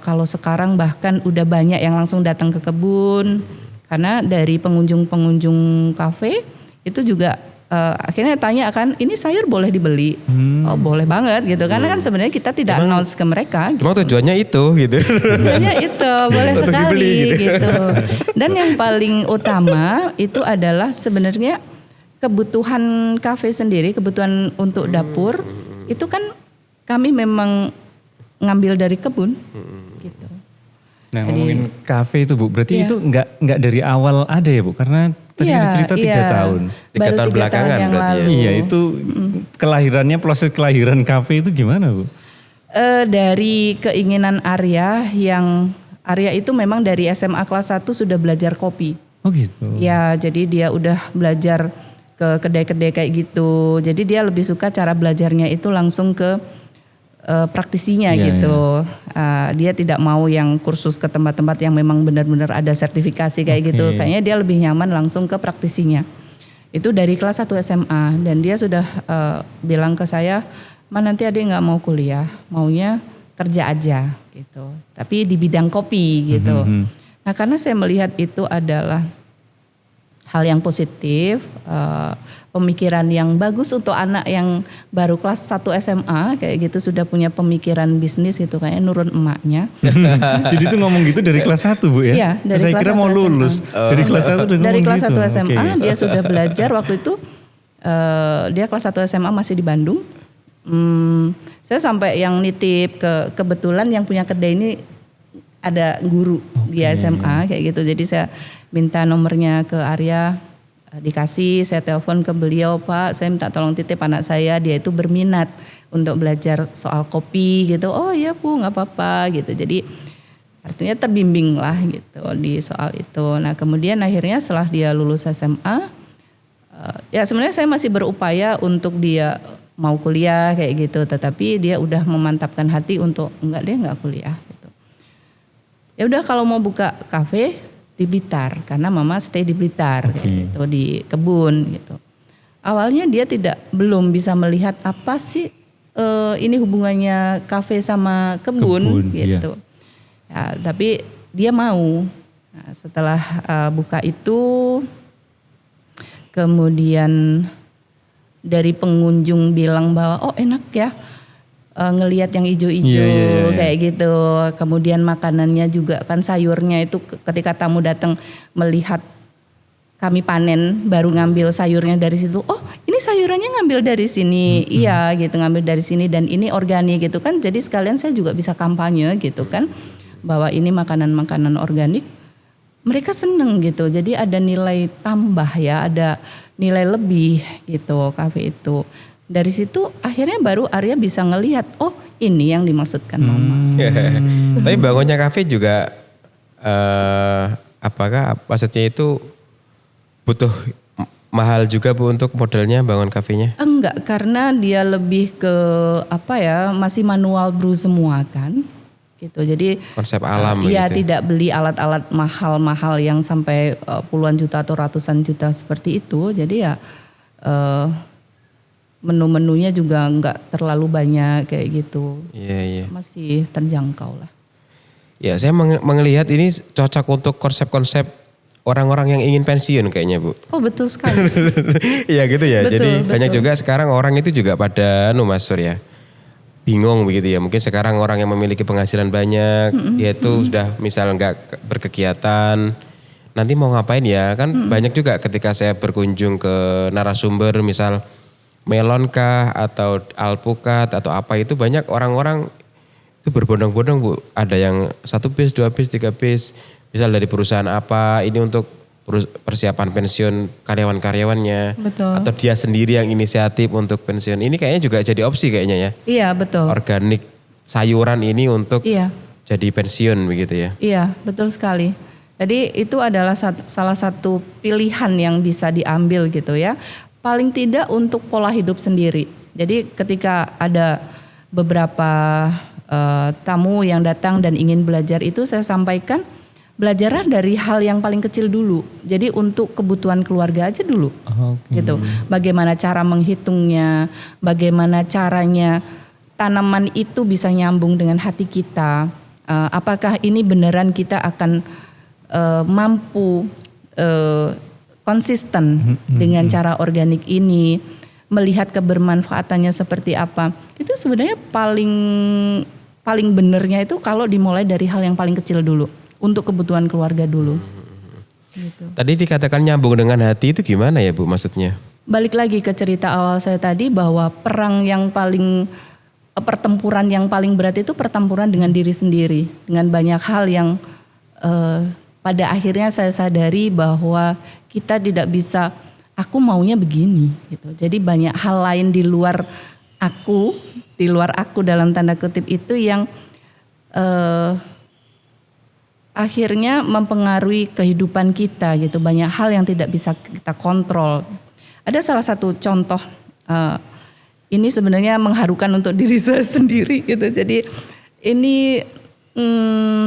Kalau sekarang bahkan udah banyak yang langsung datang ke kebun, karena dari pengunjung-pengunjung kafe itu juga akhirnya tanya kan, ini sayur boleh dibeli? Oh boleh banget gitu, karena kan sebenarnya kita tidak announce ke mereka. Gitu. Emang tujuannya itu gitu. Tujuannya itu boleh Untuk sekali dibeli, gitu. Dan yang paling utama itu adalah sebenarnya kebutuhan kafe sendiri, kebutuhan untuk dapur itu kan kami memang ngambil dari kebun gitu. Nah Jadi, ngomongin kafe itu Bu, berarti iya. itu nggak dari awal ada ya Bu? Karena tadi Iya, ada cerita 3 iya. tahun. 3 Baru tahun 3 belakangan yang berarti ya. lalu. Iya itu kelahirannya, proses kelahiran kafe itu gimana Bu? Dari keinginan Arya, yang Arya itu memang dari SMA kelas 1 sudah belajar kopi. Oh gitu. Ya, jadi dia udah belajar ke kedai-kedai kayak gitu. Jadi dia lebih suka cara belajarnya itu langsung ke praktisinya Iya, gitu. Dia tidak mau yang kursus ke tempat-tempat yang memang benar-benar ada sertifikasi kayak gitu. Kayaknya dia lebih nyaman langsung ke praktisinya. Itu dari kelas 1 SMA dan dia sudah bilang ke saya, "Ma, nanti adik nggak mau kuliah, maunya kerja aja gitu. Tapi di bidang kopi gitu." Nah, karena saya melihat itu adalah hal yang positif, pemikiran yang bagus untuk anak yang baru kelas 1 SMA kayak gitu sudah punya pemikiran bisnis gitu, kayaknya nurun emaknya. Jadi itu ngomong gitu dari kelas 1 Bu ya? Iya, dari Saya kelas kira 1 mau lulus. SMA. Dari kelas 1 udah Dari ngomong kelas gitu. 1 SMA Oke. dia sudah belajar waktu itu dia kelas 1 SMA masih di Bandung. Saya sampai yang nitip kebetulan yang punya kedai ini ada guru di SMA kayak gitu. Jadi saya minta nomornya ke Arya, dikasih, saya telepon ke beliau, "Pak, saya minta tolong titip anak saya, dia itu berminat untuk belajar soal kopi gitu." "Oh iya Bu, nggak apa-apa," gitu. Jadi artinya terbimbing lah gitu di soal itu. Nah kemudian akhirnya setelah dia lulus SMA, ya sebenarnya saya masih berupaya untuk dia mau kuliah kayak gitu. Tetapi dia udah memantapkan hati untuk enggak kuliah gitu. Ya udah kalau mau buka kafe di Blitar karena mama stay di Blitar kayak gitu, di kebun gitu. Awalnya dia belum bisa melihat apa sih ini hubungannya kafe sama kebun gitu. Ya, tapi dia mau. Nah, setelah buka itu, kemudian dari pengunjung bilang bahwa oh enak ya ngelihat yang ijo-ijo kayak gitu. Kemudian makanannya juga kan sayurnya itu ketika tamu datang melihat kami panen baru ngambil sayurnya dari situ. Oh ini sayurannya ngambil dari sini, iya gitu ngambil dari sini dan ini organik gitu kan. Jadi sekalian saya juga bisa kampanye gitu kan bahwa ini makanan-makanan organik. Mereka seneng gitu. Jadi ada nilai tambah ya, ada nilai lebih gitu kafe itu. Dari situ akhirnya baru Arya bisa ngelihat, oh ini yang dimaksudkan mama. Tapi bangunnya kafe juga apakah maksudnya itu butuh mahal juga Bu untuk modelnya bangun kafenya? Enggak, karena dia lebih ke masih manual brew semua kan. Gitu. Jadi konsep alam iya gitu. tidak beli alat-alat mahal-mahal yang sampai puluhan juta atau ratusan juta seperti itu. Jadi ya menu-menunya juga enggak terlalu banyak kayak gitu. Iya. Masih terjangkau lah. Ya saya melihat ini cocok untuk konsep-konsep orang-orang yang ingin pensiun kayaknya Bu. Oh betul sekali. Iya gitu ya. Betul, Jadi banyak betul. juga sekarang orang itu juga pada Mas Surya. Bingung begitu ya. Mungkin sekarang orang yang memiliki penghasilan banyak, dia itu sudah misal nggak berkegiatan, nanti mau ngapain ya? Kan banyak juga ketika saya berkunjung ke narasumber misal melon kah atau alpukat atau apa itu banyak orang-orang itu berbondong-bondong Bu. Ada yang 1 bis, 2 bis, 3 bis, misal dari perusahaan apa, ini untuk persiapan pensiun karyawan-karyawannya. Betul. Atau dia sendiri yang inisiatif untuk pensiun. Ini kayaknya juga jadi opsi kayaknya ya. Iya betul. Organik sayuran ini untuk Iya. jadi pensiun begitu ya. Iya, betul sekali. Jadi itu adalah salah satu pilihan yang bisa diambil gitu ya. Paling tidak untuk pola hidup sendiri. Jadi ketika ada beberapa tamu yang datang dan ingin belajar itu saya sampaikan belajarlah dari hal yang paling kecil dulu. Jadi untuk kebutuhan keluarga aja dulu. Gitu. Bagaimana cara menghitungnya, bagaimana caranya tanaman itu bisa nyambung dengan hati kita. Apakah ini beneran kita akan mampu konsisten dengan cara organik ini, melihat kebermanfaatannya seperti apa. Itu sebenarnya paling benernya itu kalau dimulai dari hal yang paling kecil dulu, untuk kebutuhan keluarga dulu. Gitu. Tadi dikatakan nyambung dengan hati itu gimana ya Bu maksudnya? Balik lagi ke cerita awal saya tadi bahwa pertempuran yang paling berat itu pertempuran dengan diri sendiri, dengan banyak hal yang pada akhirnya saya sadari bahwa kita tidak bisa, aku maunya begini gitu. Jadi banyak hal lain di luar aku dalam tanda kutip itu yang akhirnya mempengaruhi kehidupan kita gitu. Banyak hal yang tidak bisa kita kontrol. Ada salah satu contoh, ini sebenarnya mengharukan untuk diri saya sendiri gitu. Jadi ini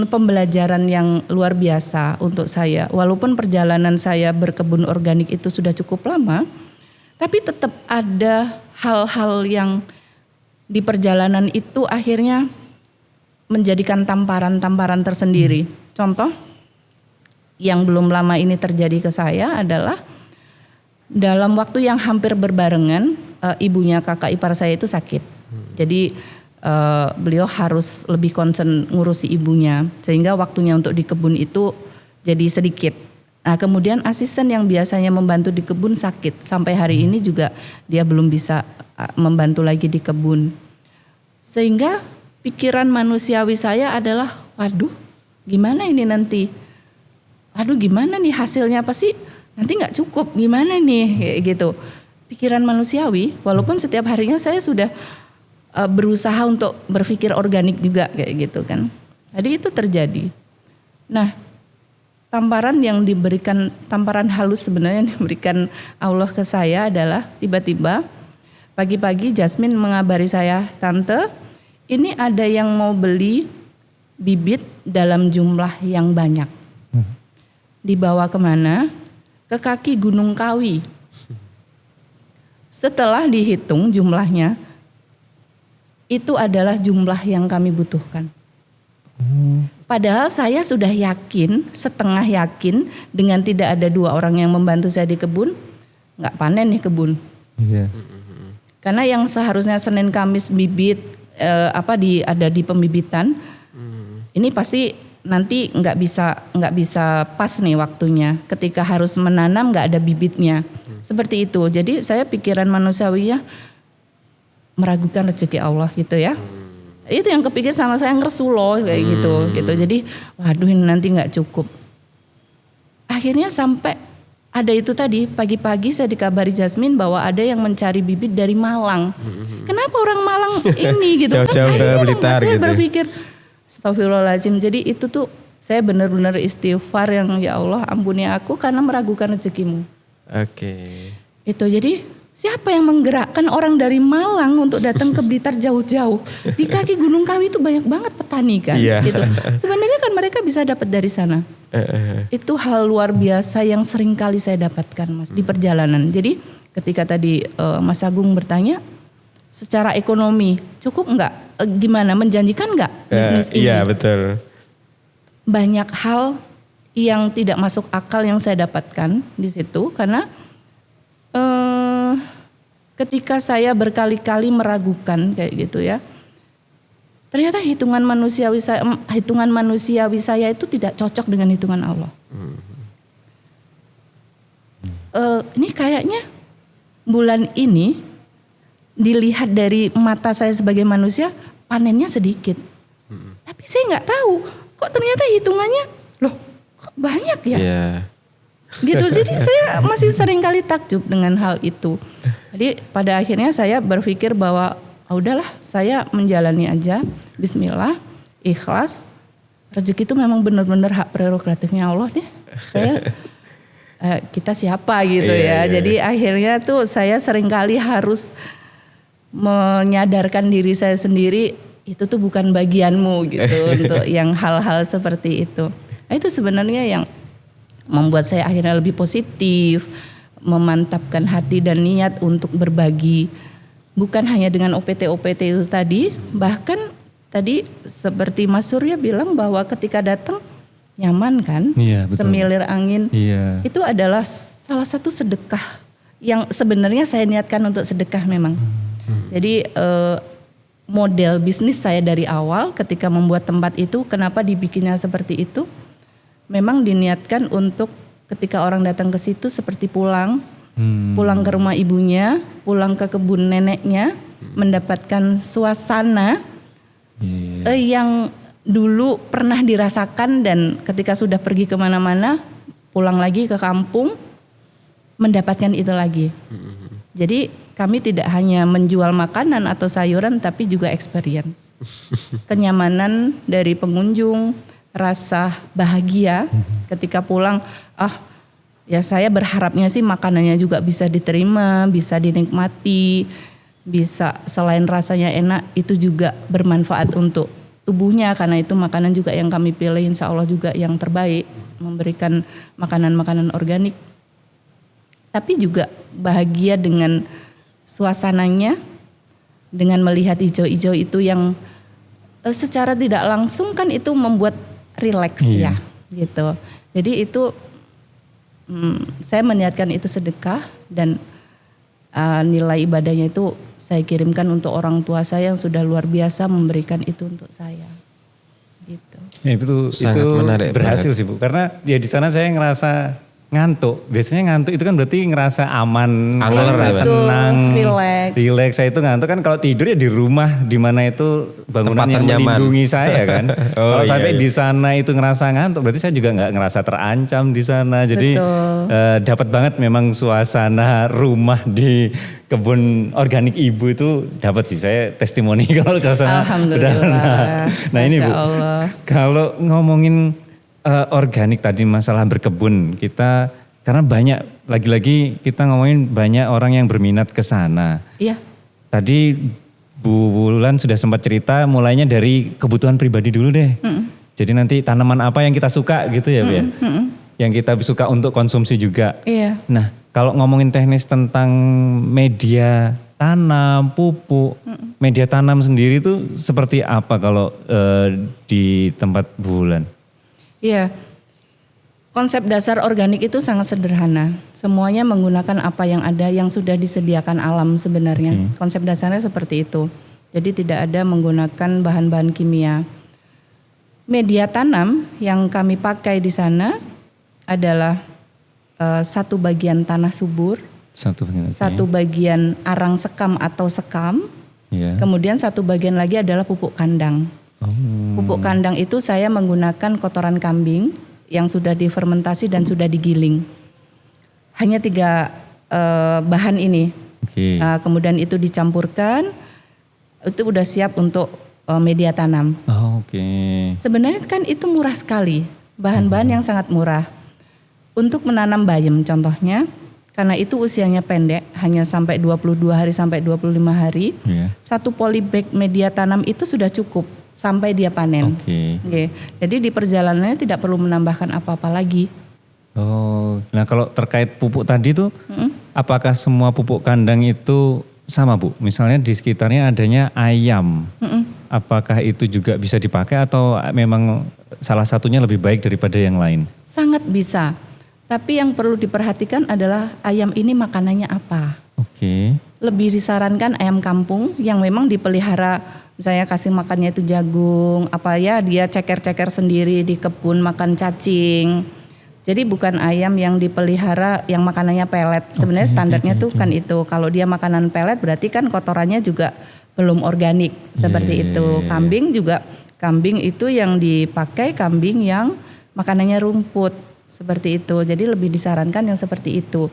pembelajaran yang luar biasa untuk saya. Walaupun perjalanan saya berkebun organik itu sudah cukup lama, tapi tetap ada hal-hal yang di perjalanan itu akhirnya menjadikan tamparan-tamparan tersendiri. Contoh yang belum lama ini terjadi ke saya adalah dalam waktu yang hampir berbarengan, ibunya kakak ipar saya itu sakit. Jadi beliau harus lebih concern ngurusi ibunya, sehingga waktunya untuk di kebun itu jadi sedikit. Nah, kemudian asisten yang biasanya membantu di kebun sakit, sampai hari ini juga dia belum bisa membantu lagi di kebun. Sehingga pikiran manusiawi saya adalah, waduh gimana ini nanti? Aduh gimana nih hasilnya, apa sih? Nanti gak cukup, gimana nih? Kayak gitu. Pikiran manusiawi, walaupun setiap harinya saya sudah berusaha untuk berpikir organik juga kayak gitu kan. Jadi itu terjadi. Nah, tamparan yang diberikan, tamparan halus sebenarnya yang diberikan Allah ke saya adalah tiba-tiba pagi-pagi Jasmine mengabari saya, "Tante, ini ada yang mau beli bibit dalam jumlah yang banyak." Dibawa kemana? Ke kaki Gunung Kawi. Setelah dihitung jumlahnya, itu adalah jumlah yang kami butuhkan. Padahal saya sudah yakin, setengah yakin dengan tidak ada 2 orang yang membantu saya di kebun, nggak panen nih kebun. Iya. Karena yang seharusnya Senin Kamis bibit ada di pembibitan, ini pasti nanti nggak bisa pas nih waktunya. Ketika harus menanam nggak ada bibitnya, seperti itu. Jadi saya pikiran manusiawinya meragukan rezeki Allah gitu ya. Itu yang kepikir sama saya, ngeresu loh kayak gitu. Jadi waduh ini nanti nggak cukup. Akhirnya sampai ada itu tadi, pagi-pagi saya dikabari Jasmine bahwa ada yang mencari bibit dari Malang. Kenapa orang Malang ini gitu? Jauh-jauh ke Blitar saya gitu. berpikir astagfirullahaladzim. Jadi itu tuh saya benar-benar istighfar yang ya Allah ampuni aku karena meragukan rezekimu. Oke. Itu jadi siapa yang menggerakkan orang dari Malang untuk datang ke Blitar jauh-jauh? Di kaki Gunung Kawi itu banyak banget petani kan. Iya. Gitu. Sebenarnya kan mereka bisa dapat dari sana. Itu hal luar biasa yang sering kali saya dapatkan Mas di perjalanan. Jadi ketika tadi Mas Agung bertanya secara ekonomi cukup enggak? Gimana, menjanjikan enggak bisnis ini? Iya betul. Banyak hal yang tidak masuk akal yang saya dapatkan di situ karena ketika saya berkali-kali meragukan kayak gitu ya, ternyata hitungan manusiawi saya itu tidak cocok dengan hitungan Allah. Ini kayaknya bulan ini dilihat dari mata saya sebagai manusia panennya sedikit, tapi saya nggak tahu kok ternyata hitungannya loh kok banyak ya. Iya. Gitu. Jadi saya masih sering kali takjub dengan hal itu. Jadi pada akhirnya saya berpikir bahwa udahlah saya menjalani aja, bismillah, ikhlas. Rezeki itu memang benar-benar hak prerogatifnya Allah deh. Kita siapa gitu ya. Jadi akhirnya tuh saya sering kali harus menyadarkan diri saya sendiri itu tuh bukan bagianmu gitu untuk yang hal-hal seperti itu. Nah, itu sebenarnya yang membuat saya akhirnya lebih positif, memantapkan hati dan niat untuk berbagi. Bukan hanya dengan OPT-OPT itu tadi, bahkan tadi seperti Mas Surya bilang bahwa ketika datang nyaman kan, Iya, betul. semilir angin. Iya. Itu adalah salah satu sedekah yang sebenarnya saya niatkan untuk sedekah memang. Jadi model bisnis saya dari awal ketika membuat tempat itu, kenapa dibikinnya seperti itu? Memang diniatkan untuk ketika orang datang ke situ seperti pulang ke rumah ibunya, pulang ke kebun neneknya, mendapatkan suasana yang dulu pernah dirasakan dan ketika sudah pergi kemana-mana, pulang lagi ke kampung, mendapatkan itu lagi. Jadi kami tidak hanya menjual makanan atau sayuran, tapi juga experience. Kenyamanan dari pengunjung, rasa bahagia ketika pulang, Ya saya berharapnya sih makanannya juga bisa diterima, bisa dinikmati, bisa selain rasanya enak itu juga bermanfaat untuk tubuhnya, karena itu makanan juga yang kami pilih insya Allah juga yang terbaik, memberikan makanan-makanan organik. Tapi juga bahagia dengan suasananya, dengan melihat hijau-hijau itu yang secara tidak langsung kan itu membuat rileks ya gitu. Jadi itu saya meniatkan itu sedekah dan nilai ibadahnya itu saya kirimkan untuk orang tua saya yang sudah luar biasa memberikan itu untuk saya. Gitu. Ya, itu menarik berhasil sih Bu, karena ya di sana saya ngerasa ngantuk. Biasanya ngantuk itu kan berarti ngerasa aman, Angler ngerasa ya, tenang, relax. Saya itu ngantuk kan kalau tidur ya di rumah di mana itu bangunan Tempat yang ternyaman. melindungi saya kan. Oh, Kalau sampai iya. di sana itu ngerasa ngantuk berarti saya juga nggak ngerasa terancam di sana. Jadi dapat banget memang suasana rumah di kebun organik ibu itu dapat sih, saya testimoni kalau ke sana. Alhamdulillah. Nah ini Bu, Masya Allah. kalau ngomongin organik tadi masalah berkebun kita, karena banyak lagi-lagi kita ngomongin banyak orang yang berminat ke sana. Iya. Tadi Bu Wulan sudah sempat cerita mulainya dari kebutuhan pribadi dulu deh. Jadi nanti tanaman apa yang kita suka gitu ya Bu ya. Yang kita suka untuk konsumsi juga. Iya. Nah kalau ngomongin teknis tentang media tanam, pupuk, media tanam sendiri itu seperti apa kalau di tempat Bu Wulan? Iya, konsep dasar organik itu sangat sederhana. Semuanya menggunakan apa yang ada yang sudah disediakan alam sebenarnya. Konsep dasarnya seperti itu. Jadi tidak ada menggunakan bahan-bahan kimia. Media tanam yang kami pakai di sana adalah satu bagian tanah subur, satu bagian arang sekam atau sekam, kemudian satu bagian lagi adalah pupuk kandang. Pupuk kandang itu saya menggunakan kotoran kambing yang sudah difermentasi dan sudah digiling. Hanya 3 bahan ini. Kemudian itu dicampurkan, itu udah siap untuk media tanam. Sebenarnya kan itu murah sekali, bahan-bahan yang sangat murah. Untuk menanam bayam contohnya, karena itu usianya pendek, hanya sampai 22 hari sampai 25 hari, satu polybag media tanam itu sudah cukup sampai dia panen. Jadi di perjalanannya tidak perlu menambahkan apa-apa lagi. Nah kalau terkait pupuk tadi tuh, apakah semua pupuk kandang itu sama Bu? Misalnya di sekitarnya adanya ayam, apakah itu juga bisa dipakai atau memang salah satunya lebih baik daripada yang lain? Sangat bisa, tapi yang perlu diperhatikan adalah ayam ini makanannya apa. Lebih disarankan ayam kampung yang memang dipelihara. Misalnya kasih makannya itu jagung, apa ya dia ceker-ceker sendiri di kebun makan cacing. Jadi bukan ayam yang dipelihara yang makanannya pelet. Sebenarnya standarnya tuh kan itu. Kalau dia makanan pelet berarti kan kotorannya juga belum organik seperti itu. Kambing juga, kambing itu yang dipakai kambing yang makanannya rumput seperti itu. Jadi lebih disarankan yang seperti itu.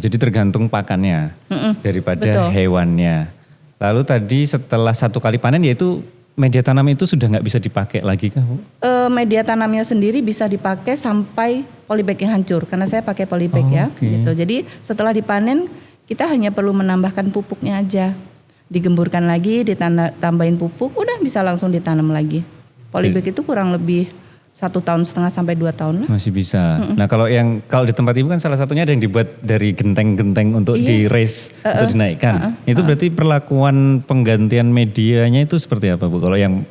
Jadi tergantung pakannya daripada hewannya. Lalu tadi setelah 1 kali panen yaitu media tanam itu sudah nggak bisa dipakai lagi kah Bu? Media tanamnya sendiri bisa dipakai sampai polybagnya hancur karena saya pakai polybag gitu. Jadi setelah dipanen kita hanya perlu menambahkan pupuknya aja. Digemburkan lagi, ditambahin pupuk, udah bisa langsung ditanam lagi. Polybag itu kurang lebih 1,5 tahun sampai 2 tahun lah. Masih bisa. Nah kalau di tempat ibu kan salah satunya ada yang dibuat dari genteng-genteng untuk di-raise, untuk dinaikkan. Itu berarti perlakuan penggantian medianya itu seperti apa Bu? Kalau yang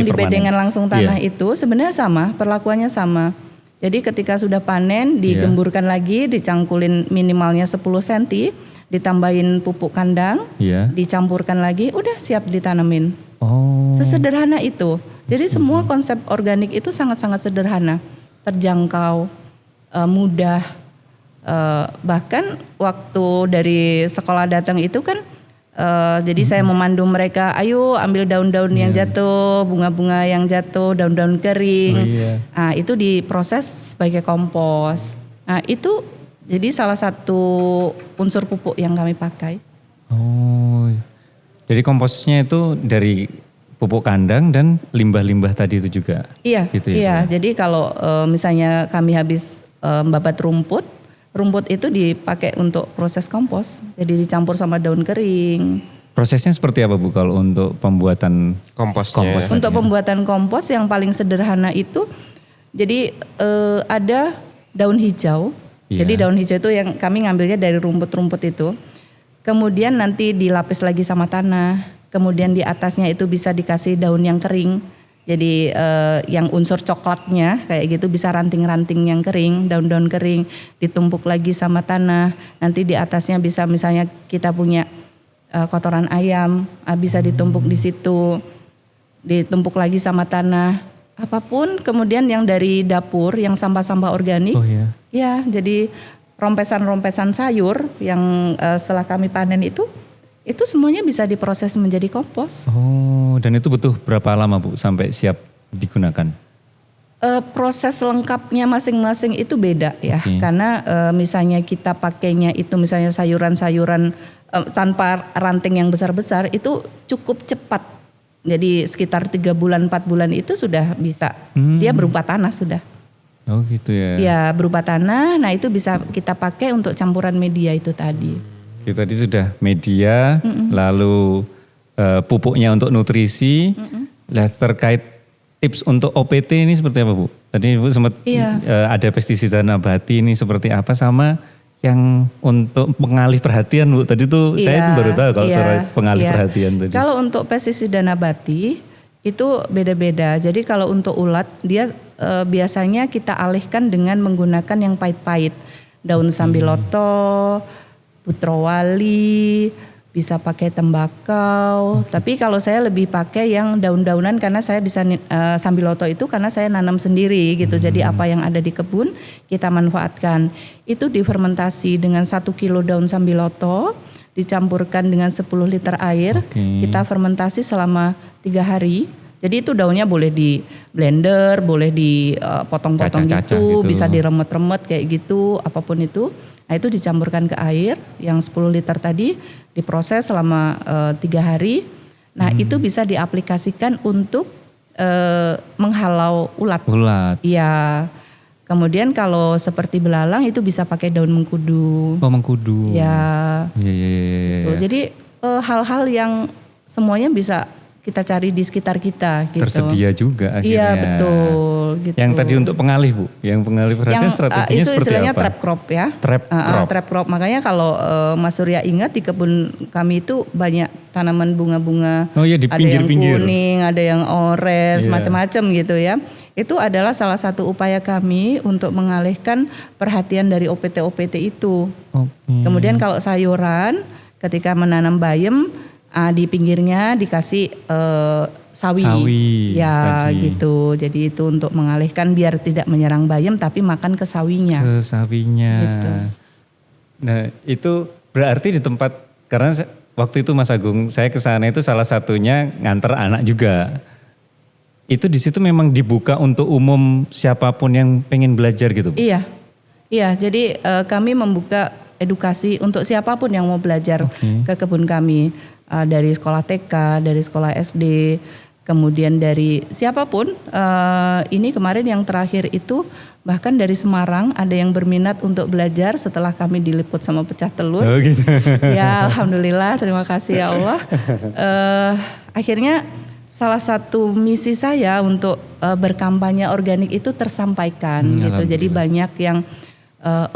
di bedengan langsung tanah itu sebenarnya sama, perlakuannya sama. Jadi ketika sudah panen digemburkan lagi, dicangkulin minimalnya 10 cm, ditambahin pupuk kandang, dicampurkan lagi, udah siap ditanamin. Sesederhana itu. Jadi semua konsep organik itu sangat-sangat sederhana, terjangkau, mudah. Bahkan waktu dari sekolah datang itu kan, jadi saya memandu mereka, ayo ambil daun-daun yang jatuh, bunga-bunga yang jatuh, daun-daun kering. Nah, itu diproses sebagai kompos. Nah itu jadi salah satu unsur pupuk yang kami pakai. Jadi komposnya itu dari pupuk kandang dan limbah-limbah tadi itu juga? Iya, gitu iya. Jadi kalau misalnya kami habis membabat rumput. Rumput itu dipakai untuk proses kompos. Jadi dicampur sama daun kering. Prosesnya seperti apa Bu kalau untuk pembuatan Komposnya. Kompos. Untuk pembuatan kompos yang paling sederhana itu, jadi ada daun hijau. Iya. Jadi daun hijau itu yang kami ngambilnya dari rumput-rumput itu. Kemudian nanti dilapis lagi sama tanah. Kemudian di atasnya itu bisa dikasih daun yang kering. Jadi yang unsur coklatnya kayak gitu bisa ranting-ranting yang kering, daun-daun kering ditumpuk lagi sama tanah. Nanti di atasnya bisa misalnya kita punya kotoran ayam, bisa ditumpuk di situ, ditumpuk lagi sama tanah. Apapun kemudian yang dari dapur, yang sampah-sampah organik, Oh iya. ya jadi rompesan-rompesan sayur yang setelah kami panen itu semuanya bisa diproses menjadi kompos. Oh, dan itu butuh berapa lama Bu sampai siap digunakan? Proses lengkapnya masing-masing itu beda ya, Oke. karena misalnya kita pakainya itu misalnya sayuran-sayuran tanpa ranting yang besar-besar itu cukup cepat. Jadi sekitar 3 bulan 4 bulan itu sudah bisa, dia berupa tanah sudah. Oh gitu ya. Ya berupa tanah, nah itu bisa kita pakai untuk campuran media itu tadi. Kita tadi sudah media, lalu pupuknya untuk nutrisi. Lah terkait tips untuk OPT ini seperti apa Bu? Tadi Bu sempat Iya. ada pestisida nabati ini seperti apa, sama yang untuk pengalih perhatian Bu. Tadi tuh saya baru tahu kalau terkait pengalih perhatian tadi. Kalau untuk pestisida nabati itu beda-beda. Jadi kalau untuk ulat dia biasanya kita alihkan dengan menggunakan yang pahit-pahit. Daun sambiloto, putrawali, bisa pakai tembakau. Tapi kalau saya lebih pakai yang daun-daunan karena saya bisa sambiloto itu karena saya nanam sendiri gitu. Jadi apa yang ada di kebun kita manfaatkan. Itu difermentasi dengan 1 kilo daun sambiloto, dicampurkan dengan 10 liter air. Oke. Kita fermentasi selama 3 hari. Jadi itu daunnya boleh di blender, boleh dipotong-potong Cacah-cacah gitu, gitu. bisa diremet-remet kayak gitu, apapun itu. Nah itu dicampurkan ke air yang 10 liter tadi, diproses selama 3 hari. Nah itu bisa diaplikasikan untuk menghalau ulat. Ulat. Iya. Kemudian kalau seperti belalang itu bisa pakai daun mengkudu. Oh mengkudu. Ya. Iya. Gitu. Jadi hal-hal yang semuanya bisa kita cari di sekitar kita gitu. Tersedia juga akhirnya. Iya betul gitu. Yang tadi untuk pengalih Bu, yang pengalih perhatian strateginya itu seperti istilahnya apa? trap crop ya. Trap crop. Trap crop. Makanya kalau Mas Surya ingat di kebun kami itu banyak tanaman bunga-bunga. Oh iya, di pinggir-pinggir. Ada yang kuning, ada yang orange, Iya. macam-macam gitu ya. Itu adalah salah satu upaya kami untuk mengalihkan perhatian dari OPT-OPT itu. Oke. Kemudian kalau sayuran ketika menanam bayam di pinggirnya dikasih sawi. Sawi Ya tadi. gitu. Jadi itu untuk mengalihkan biar tidak menyerang bayam tapi makan ke sawinya. Ke sawinya. Gitu. Nah itu berarti di tempat, karena waktu itu Mas Agung saya ke sana itu salah satunya nganter anak juga. Itu di situ memang dibuka untuk umum siapapun yang pengen belajar gitu Bu? Iya. Iya, jadi kami membuka edukasi untuk siapapun yang mau belajar ke kebun kami. Dari sekolah TK, dari sekolah SD, kemudian dari siapapun. Ini kemarin yang terakhir itu bahkan dari Semarang ada yang berminat untuk belajar setelah kami diliput sama Pecah Telur. Oh gitu. Ya alhamdulillah, terima kasih ya Allah. Akhirnya salah satu misi saya untuk berkampanye organik itu tersampaikan gitu. Jadi banyak yang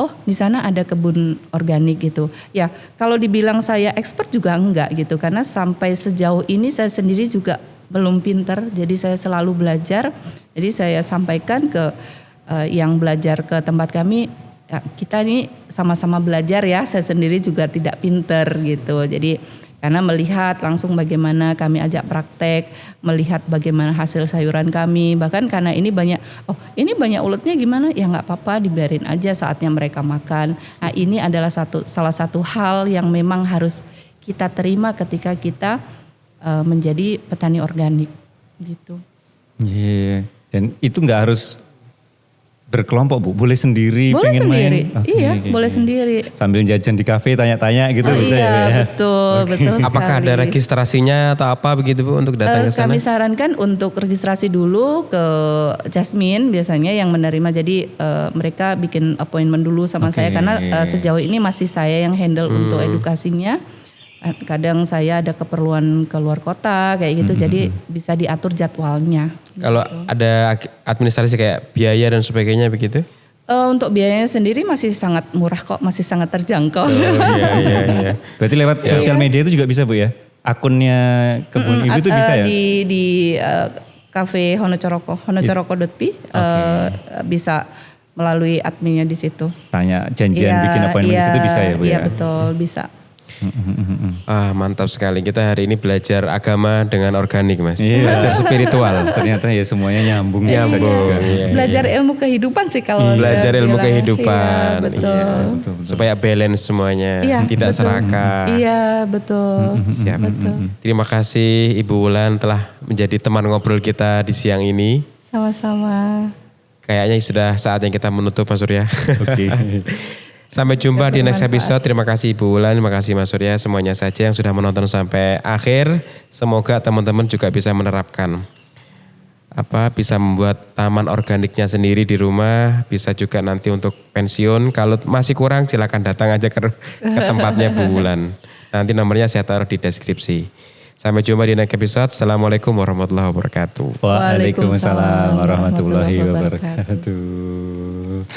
oh di sana ada kebun organik gitu. Ya kalau dibilang saya expert juga enggak gitu. Karena sampai sejauh ini saya sendiri juga belum pinter. Jadi saya selalu belajar. Jadi saya sampaikan ke yang belajar ke tempat kami. Ya, kita ini sama-sama belajar ya. Saya sendiri juga tidak pinter gitu. Jadi karena melihat langsung bagaimana kami ajak praktek, melihat bagaimana hasil sayuran kami, bahkan karena ini banyak, ini banyak uletnya gimana? Ya nggak apa-apa, dibiarin aja saatnya mereka makan. Nah ini adalah salah satu hal yang memang harus kita terima ketika kita menjadi petani organik, gitu. Iya. Dan itu nggak harus berkelompok Bu? Boleh sendiri Boleh pengen sendiri, main? Oke, iya oke, boleh oke. sendiri. Sambil jajan di kafe tanya-tanya gitu bisa Iya ya Bu, ya? betul, betul Apakah sekali. ada registrasinya atau apa begitu Bu untuk datang ke sana? Kami sarankan untuk registrasi dulu ke Jasmine biasanya yang menerima. Jadi mereka bikin appointment dulu sama Oke. saya karena sejauh ini masih saya yang handle untuk edukasinya. Kadang saya ada keperluan keluar kota kayak gitu, jadi bisa diatur jadwalnya. Kalau ada administrasi kayak biaya dan sebagainya begitu? Untuk biayanya sendiri masih sangat murah kok, masih sangat terjangkau. Iya. Berarti lewat sosial media itu juga bisa Bu ya? Akunnya Kebun Ibu itu bisa ya? Di cafe honocoroko.pi bisa melalui adminnya di situ. Tanya janjian Iya, bikin appointment di situ bisa ya Bu Iya ya? betul, bisa. Mantap sekali. Kita hari ini belajar agama dengan organik Mas. Iya. Belajar spiritual. Ternyata ya semuanya nyambung. Nyambung, bisa juga. iya. Belajar ilmu kehidupan sih kalau Belajar saya ilmu bilang. kehidupan. Iya, betul. Betul. Supaya balance semuanya. Iya, Tidak betul. serakah. Iya betul. Siap. Betul. Terima kasih Ibu Wulan telah menjadi teman ngobrol kita di siang ini. Sama-sama. Kayaknya sudah saatnya kita menutup Mas Surya. Oke. Sampai jumpa di next episode. Terima kasih Ibu Wulan, terima kasih Mas Surya, semuanya saja yang sudah menonton sampai akhir. Semoga teman-teman juga bisa menerapkan bisa membuat taman organiknya sendiri di rumah, bisa juga nanti untuk pensiun. Kalau masih kurang silakan datang aja ke tempatnya Bu Wulan. Nanti nomornya saya taruh di deskripsi. Sampai jumpa di next episode. Assalamualaikum warahmatullahi wabarakatuh. Waalaikumsalam Waalaikumsalam warahmatullahi warahmatullahi wabarakatuh. wabarakatuh.